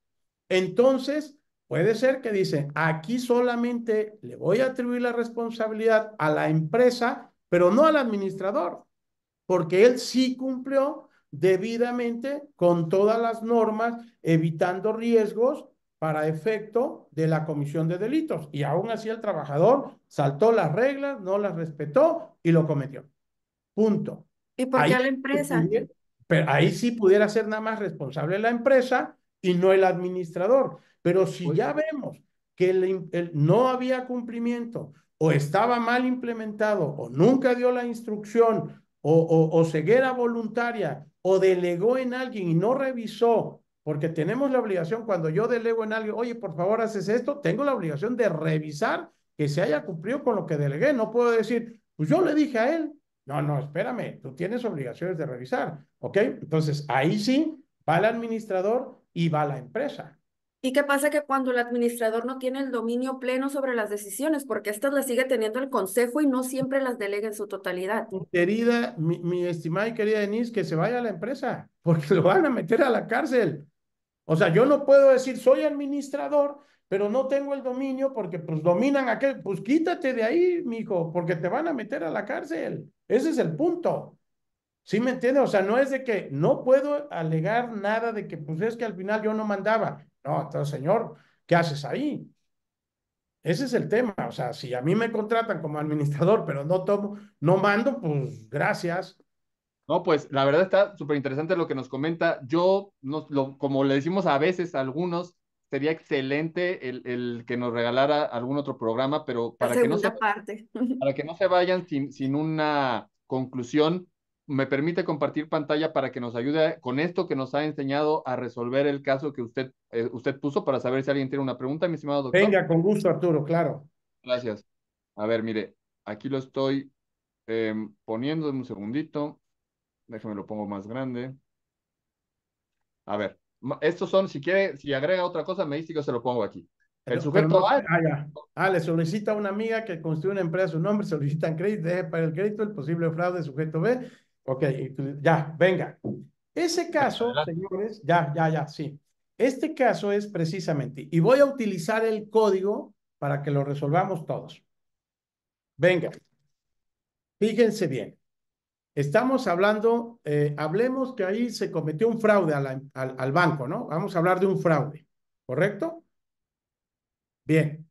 Entonces, puede ser que dice, aquí solamente le voy a atribuir la responsabilidad a la empresa, pero no al administrador, porque él sí cumplió debidamente con todas las normas, evitando riesgos para efecto de la comisión de delitos. Y aún así el trabajador saltó las reglas, no las respetó y lo cometió. Punto. ¿Y por qué Ahí, a la empresa? pero ahí sí pudiera ser nada más responsable la empresa y no el administrador. Pero si Uy, ya vemos que no había cumplimiento o estaba mal implementado o nunca dio la instrucción o ceguera voluntaria o delegó en alguien y no revisó, porque tenemos la obligación cuando yo delego en alguien, oye, por favor, haces esto, tengo la obligación de revisar que se haya cumplido con lo que delegué. No puedo decir, pues yo le dije a él. No, espérame, tú tienes obligaciones de revisar, ¿ok? Entonces, ahí sí va el administrador y va la empresa. ¿Y qué pasa que cuando el administrador no tiene el dominio pleno sobre las decisiones? Porque estas las sigue teniendo el consejo y no siempre las delega en su totalidad. Querida, mi estimada y querida Denise, que se vaya a la empresa, porque lo van a meter a la cárcel. O sea, yo no puedo decir, soy administrador, pero no tengo el dominio porque pues dominan aquel, pues quítate de ahí, mijo, porque te van a meter a la cárcel. Ese es el punto. ¿Sí me entiendes? O sea, no es de que no puedo alegar nada de que pues es que al final yo no mandaba. No, entonces, señor, ¿qué haces ahí? Ese es el tema. O sea, si a mí me contratan como administrador, pero no tomo, no mando, pues gracias. No, pues la verdad está súper interesante lo que nos comenta. Yo, como le decimos a veces a algunos, sería excelente el que nos regalara algún otro programa, pero La segunda parte. para que no se vayan sin una conclusión, me permite compartir pantalla para que nos ayude con esto que nos ha enseñado a resolver el caso que usted puso para saber si alguien tiene una pregunta, mi estimado doctor. Venga, con gusto, Arturo, claro. Gracias. A ver, mire, aquí lo estoy poniendo en un segundito. Déjame lo pongo más grande. A ver, estos son, si quiere, si agrega otra cosa, me dice que yo se lo pongo aquí. El Pero no, sujeto A, ya. Le solicita a una amiga que construye una empresa a su nombre, solicitan crédito, deje para el crédito, el posible fraude, sujeto B. Ok, ya, venga. Ese caso, adelante. señores, ya, sí. Este caso es precisamente, y voy a utilizar el código para que lo resolvamos todos. Venga, fíjense bien. Estamos hablando, hablemos que ahí se cometió un fraude al banco, ¿no? Vamos a hablar de un fraude, ¿correcto? Bien.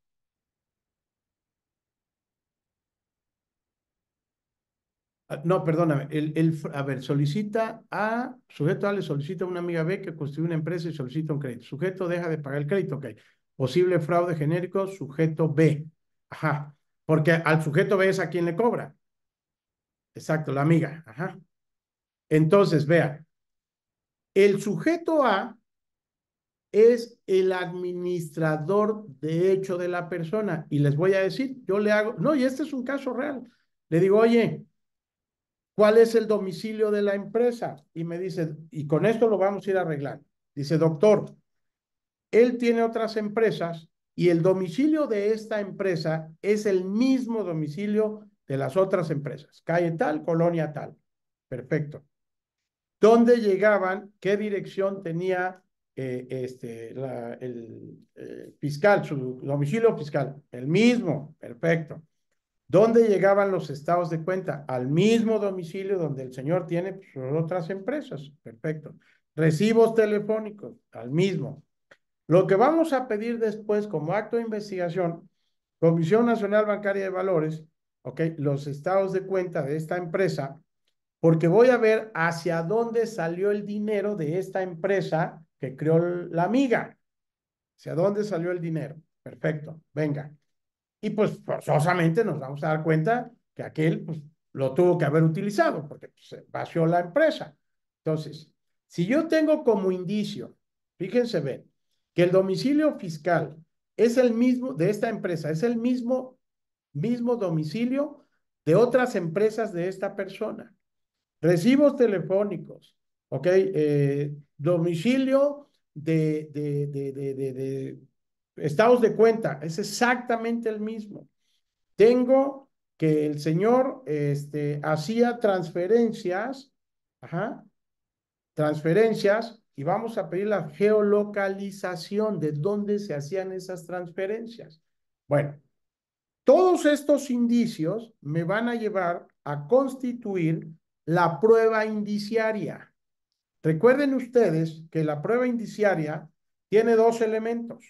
No, perdóname. A ver, solicita a, sujeto A le solicita a una amiga B que constituye una empresa y solicita un crédito. Sujeto deja de pagar el crédito, ok. Posible fraude genérico, sujeto B. Ajá. Porque al sujeto B es a quien le cobra. Exacto, la amiga. Ajá. Entonces, vean, el sujeto A es el administrador de hecho de la persona. Y les voy a decir, yo le hago, no, y este es un caso real. Le digo, oye, ¿cuál es el domicilio de la empresa? Y me dice, y con esto lo vamos a ir arreglando. Dice, doctor, él tiene otras empresas y el domicilio de esta empresa es el mismo domicilio de las otras empresas. Calle tal, colonia tal. Perfecto. ¿Dónde llegaban? ¿Qué dirección tenía el fiscal, su domicilio fiscal? El mismo. Perfecto. ¿Dónde llegaban los estados de cuenta? Al mismo domicilio donde el señor tiene pues, otras empresas. Perfecto. Recibos telefónicos, al mismo. Lo que vamos a pedir después como acto de investigación, Comisión Nacional Bancaria de Valores, ¿ok? Los estados de cuenta de esta empresa, porque voy a ver hacia dónde salió el dinero de esta empresa que creó la amiga. ¿Hacia dónde salió el dinero? Perfecto. Venga. Y pues forzosamente nos vamos a dar cuenta que aquel pues, lo tuvo que haber utilizado porque pues, se vació la empresa. Entonces, si yo tengo como indicio, fíjense bien, que el domicilio fiscal es el mismo de esta empresa, es el mismo domicilio de otras empresas de esta persona. Recibos telefónicos, ¿ok? Domicilio de estados de cuenta, es exactamente el mismo. Tengo que el señor hacía transferencias, ajá, transferencias, y vamos a pedir la geolocalización de dónde se hacían esas transferencias. Bueno, todos estos indicios me van a llevar a constituir la prueba indiciaria. Recuerden ustedes que la prueba indiciaria tiene dos elementos.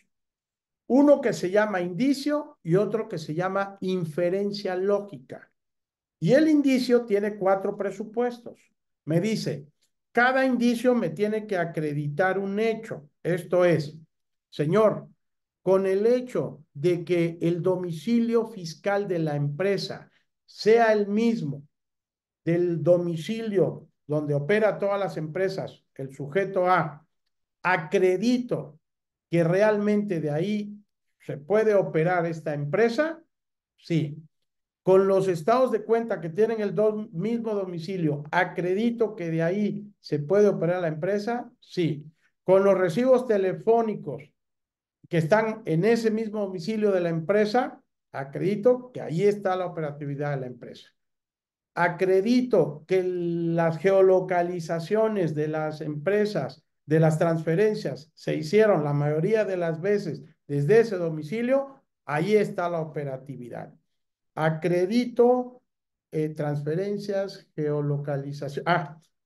Uno que se llama indicio y otro que se llama inferencia lógica. Y el indicio tiene 4 presupuestos. Me dice, cada indicio me tiene que acreditar un hecho. Esto es, señor, con el hecho de que el domicilio fiscal de la empresa sea el mismo del domicilio donde opera todas las empresas, el sujeto A, acredito que realmente de ahí se puede operar esta empresa, sí. Con los estados de cuenta que tienen el mismo domicilio, acredito que de ahí se puede operar la empresa, sí. Con los recibos telefónicos que están en ese mismo domicilio de la empresa, acredito que ahí está la operatividad de la empresa. Acredito que las geolocalizaciones de las empresas, de las transferencias, se hicieron la mayoría de las veces desde ese domicilio, ahí está la operatividad. Acredito transferencias, geolocalización.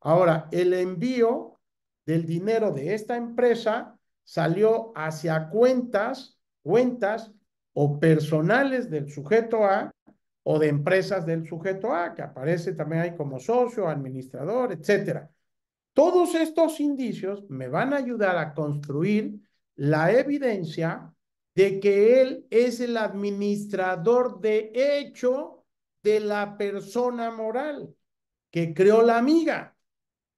Ahora, el envío del dinero de esta empresa salió hacia cuentas o personales del sujeto A o de empresas del sujeto A, que aparece también ahí como socio, administrador, etcétera. Todos estos indicios me van a ayudar a construir la evidencia de que él es el administrador de hecho de la persona moral que creó la amiga,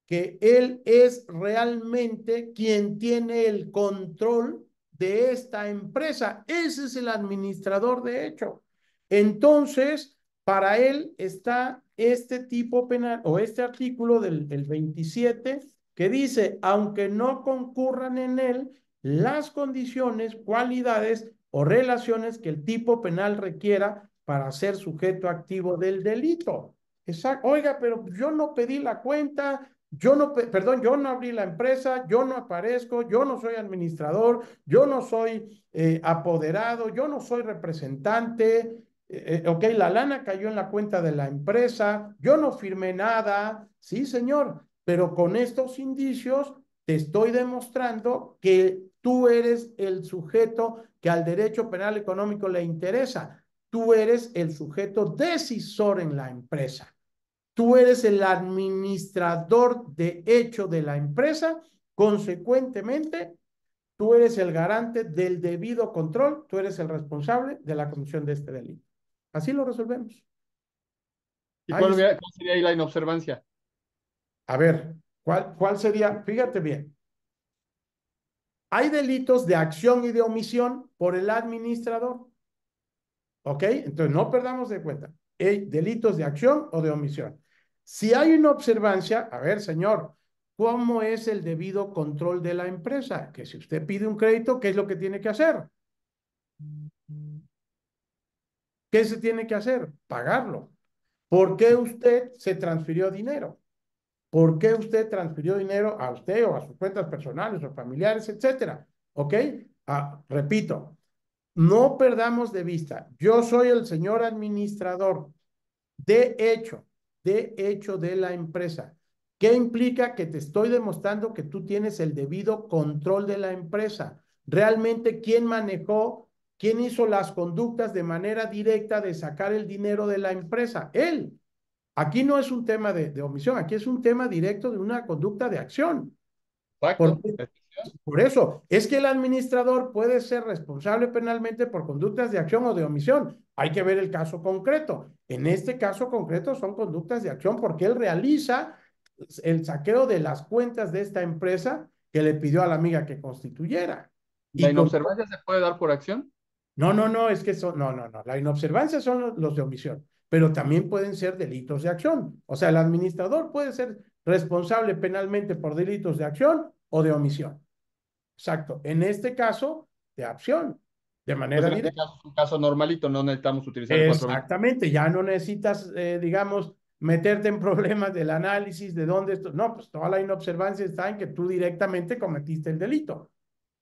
que él es realmente quien tiene el control de esta empresa. Ese es el administrador de hecho. Entonces, para él está este tipo penal o este artículo del 27 que dice, aunque no concurran en él las condiciones, cualidades o relaciones que el tipo penal requiera para ser sujeto activo del delito. Exacto. Oiga, pero yo no pedí la cuenta, yo no, perdón, yo no abrí la empresa, yo no aparezco, yo no soy administrador, yo no soy apoderado, yo no soy representante. Ok, la lana cayó en la cuenta de la empresa, yo no firmé nada, sí, señor, pero con estos indicios te estoy demostrando que tú eres el sujeto que al derecho penal económico le interesa. Tú eres el sujeto decisor en la empresa. Tú eres el administrador de hecho de la empresa. Consecuentemente, tú eres el garante del debido control. Tú eres el responsable de la comisión de este delito. Así lo resolvemos. ¿Y Ahí cuál sería ahí la inobservancia? A ver, ¿cuál sería? Fíjate bien. Hay delitos de acción y de omisión por el administrador. ¿Ok? Entonces, no perdamos de cuenta. Hay delitos de acción o de omisión. Si hay una observancia, a ver, señor, ¿cómo es el debido control de la empresa? Que si usted pide un crédito, ¿qué es lo que tiene que hacer? ¿Qué se tiene que hacer? Pagarlo. ¿Por qué usted se transfirió dinero? ¿Por qué usted transfirió dinero a usted o a sus cuentas personales o familiares, etcétera? ¿Ok? Repito, no perdamos de vista. Yo soy el señor administrador de hecho, de la empresa. ¿Qué implica? Que te estoy demostrando que tú tienes el debido control de la empresa. Realmente, ¿quién manejó, quién hizo las conductas de manera directa de sacar el dinero de la empresa? Él. Aquí no es un tema de omisión, aquí es un tema directo de una conducta de acción. Exacto. Porque por eso, es que el administrador puede ser responsable penalmente por conductas de acción o de omisión. Hay que ver el caso concreto. En este caso concreto son conductas de acción porque él realiza el saqueo de las cuentas de esta empresa que le pidió a la amiga que constituyera. ¿La Y con... inobservancia se puede dar por acción? No, es que son, no. La inobservancia son los de omisión, pero también pueden ser delitos de acción. O sea, el administrador puede ser responsable penalmente por delitos de acción o de omisión. Exacto. En este caso, de acción, de Pues manera en este directa. caso es un caso normalito, no necesitamos utilizar el 420. Exactamente. Ya no necesitas, digamos, meterte en problemas del análisis de dónde esto. No, pues toda la inobservancia está en que tú directamente cometiste el delito.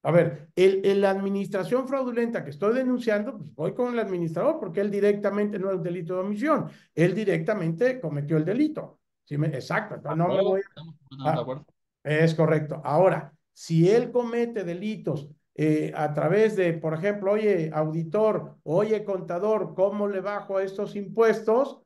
A ver, la administración fraudulenta que estoy denunciando, pues voy con el administrador porque él directamente no es un delito de omisión, él directamente cometió el delito. ¿Sí exacto, ¿De entonces no me voy acuerdo? Estamos completamente de a... acuerdo. Es correcto. Ahora, si él comete delitos a través de, por ejemplo, oye, auditor, oye, contador, ¿cómo le bajo a estos impuestos?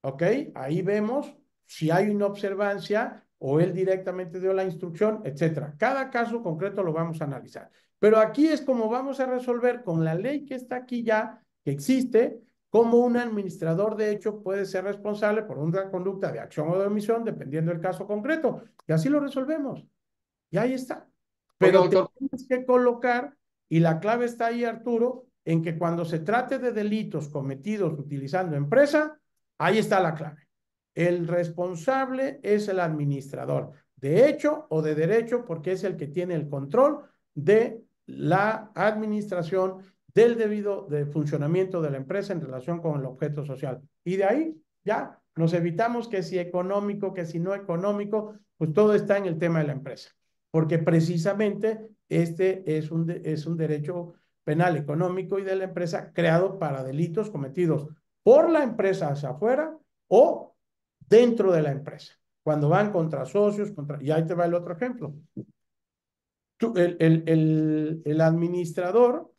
¿Ok? Ahí vemos si hay una observancia o él directamente dio la instrucción, etcétera. Cada caso concreto lo vamos a analizar. Pero aquí es como vamos a resolver con la ley que está aquí ya, que existe, cómo un administrador de hecho puede ser responsable por una conducta de acción o de omisión, dependiendo del caso concreto. Y así lo resolvemos. Y ahí está. Oiga, Pero te doctor, tienes que colocar, y la clave está ahí, Arturo, en que cuando se trate de delitos cometidos utilizando empresa, ahí está la clave. El responsable es el administrador, de hecho o de derecho, porque es el que tiene el control de la administración del debido funcionamiento de la empresa en relación con el objeto social. Y de ahí ya nos evitamos que si económico, que si no económico, pues todo está en el tema de la empresa. Porque precisamente este es un derecho penal económico y de la empresa creado para delitos cometidos por la empresa hacia afuera o dentro de la empresa. Cuando van contra socios, y ahí te va el otro ejemplo. El administrador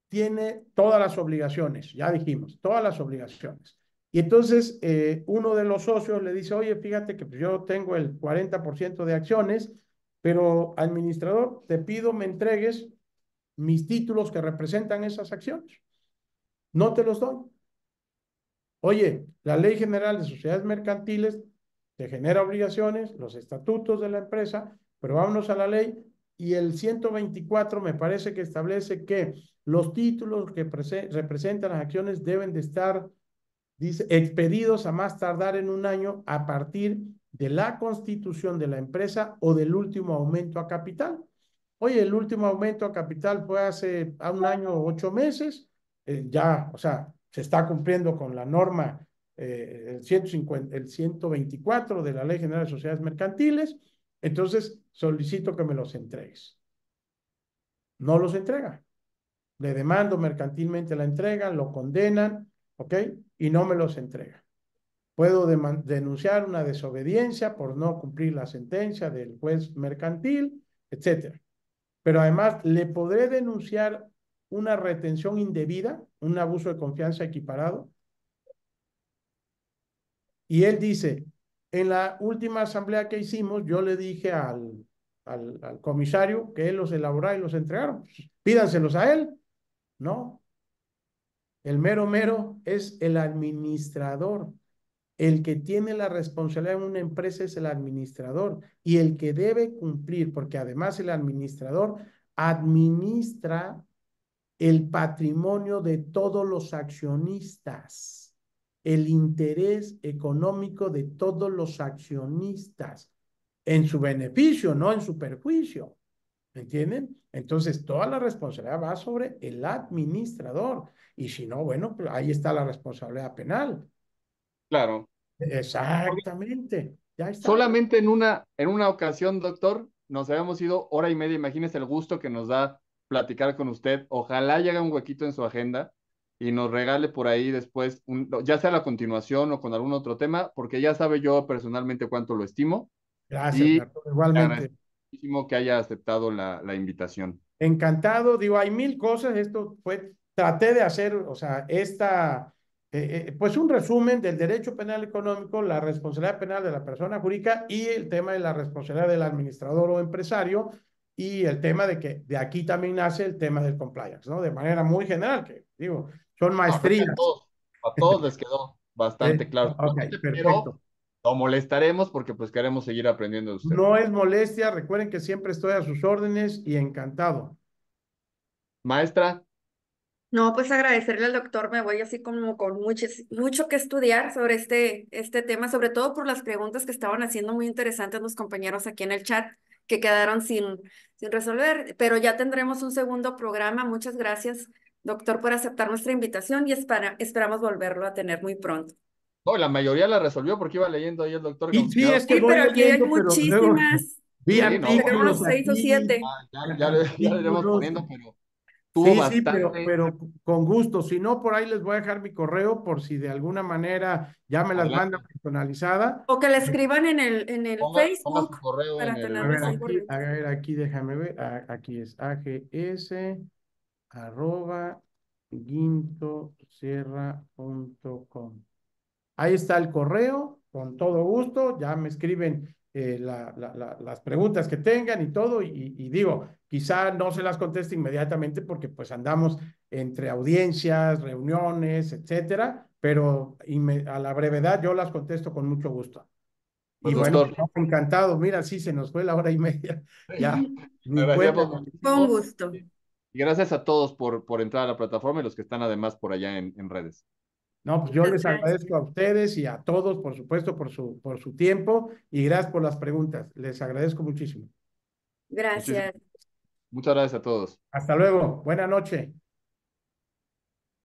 tiene todas las obligaciones, ya dijimos, todas las obligaciones. Y entonces uno de los socios le dice, oye, fíjate que yo tengo el 40% de acciones, pero administrador, te pido me entregues mis títulos que representan esas acciones. No te los doy. Oye, la Ley General de Sociedades Mercantiles te genera obligaciones, los estatutos de la empresa, pero vámonos a la ley y el 124 me parece que establece que los títulos que representan las acciones deben de estar, dice, expedidos a más tardar en un año a partir de la constitución de la empresa o del último aumento a capital. Oye, el último aumento a capital fue hace un año o 8 meses, ya, o sea, se está cumpliendo con la norma el 124 de la Ley General de Sociedades Mercantiles, entonces solicito que me los entregues. No los entrega. Le demando mercantilmente la entrega, lo condenan, ¿ok? Y no me los entrega. Puedo denunciar una desobediencia por no cumplir la sentencia del juez mercantil, etcétera. Pero además le podré denunciar una retención indebida, un abuso de confianza equiparado. Y él dice, en la última asamblea que hicimos, yo le dije al comisario que él los elaborara y los entregara. Pues, pídanselos a él. No, el mero mero es el administrador. El que tiene la responsabilidad en una empresa es el administrador y el que debe cumplir, porque además el administrador administra el patrimonio de todos los accionistas, el interés económico de todos los accionistas, en su beneficio, no en su perjuicio. ¿Me entienden? Entonces, toda la responsabilidad va sobre el administrador. Y si no, bueno, pues ahí está la responsabilidad penal. Claro. Exactamente. Ya está. Solamente en una ocasión, doctor, nos habíamos ido hora y media. Imagínese el gusto que nos da platicar con usted. Ojalá llegue un huequito en su agenda y nos regale por ahí después, ya sea la continuación o con algún otro tema, porque ya sabe yo personalmente cuánto lo estimo Gracias, y Arturo. le agradezco Igualmente. muchísimo que haya aceptado la invitación. Encantado, digo, hay mil cosas, traté de hacer, o sea, pues un resumen del derecho penal económico, la responsabilidad penal de la persona jurídica y el tema de la responsabilidad del administrador o empresario y el tema de que de aquí también nace el tema del compliance, ¿no? De manera muy general, que digo, son No, creo que maestrías. a todos les quedó bastante claro, Ok, pero perfecto. lo molestaremos porque pues queremos seguir aprendiendo de usted. No es molestia, recuerden que siempre estoy a sus órdenes y encantado. Maestra, No, pues agradecerle al doctor, me voy así como con mucho que estudiar sobre este tema, sobre todo por las preguntas que estaban haciendo muy interesantes los compañeros aquí en el chat, que quedaron sin resolver, pero ya tendremos un segundo programa. Muchas gracias, doctor, por aceptar nuestra invitación y esperamos volverlo a tener muy pronto. no, la mayoría la resolvió porque iba leyendo ahí el doctor Y sí, Gauchado. es que Sí, voy pero aquí hay leyendo, pero luego muchísimas, vi Sí, no, serán artículos unos 6 o 7. aquí, ya le iremos artículos. poniendo, pero tuvo Sí, sí, bastante. pero con gusto. Si no, por ahí les voy a dejar mi correo por si de alguna manera ya me las mandan Adelante, personalizada. O que la escriban en el ponga su Facebook correo en para el, A tenerlas ver, ahí aquí, déjame ver. Aquí es ags@guintosierra.com. Ahí está el correo, con todo gusto, ya me escriben las preguntas que tengan y todo, y digo, quizá no se las conteste inmediatamente porque pues andamos entre audiencias, reuniones, etcétera, pero a la brevedad yo las contesto con mucho gusto. Y pues bueno, doctor, no, encantado, mira, sí, se nos fue la hora y media, ya, ni cuenta. agradecemos Con muchísimo. gusto. Y gracias a todos por entrar a la plataforma y los que están además por allá en redes. No, pues yo Muchas les gracias. agradezco a ustedes y a todos, por supuesto, por su tiempo y gracias por las preguntas. Les agradezco muchísimo. Muchísimas Gracias. Muchas gracias a todos. Hasta luego. Buena noche.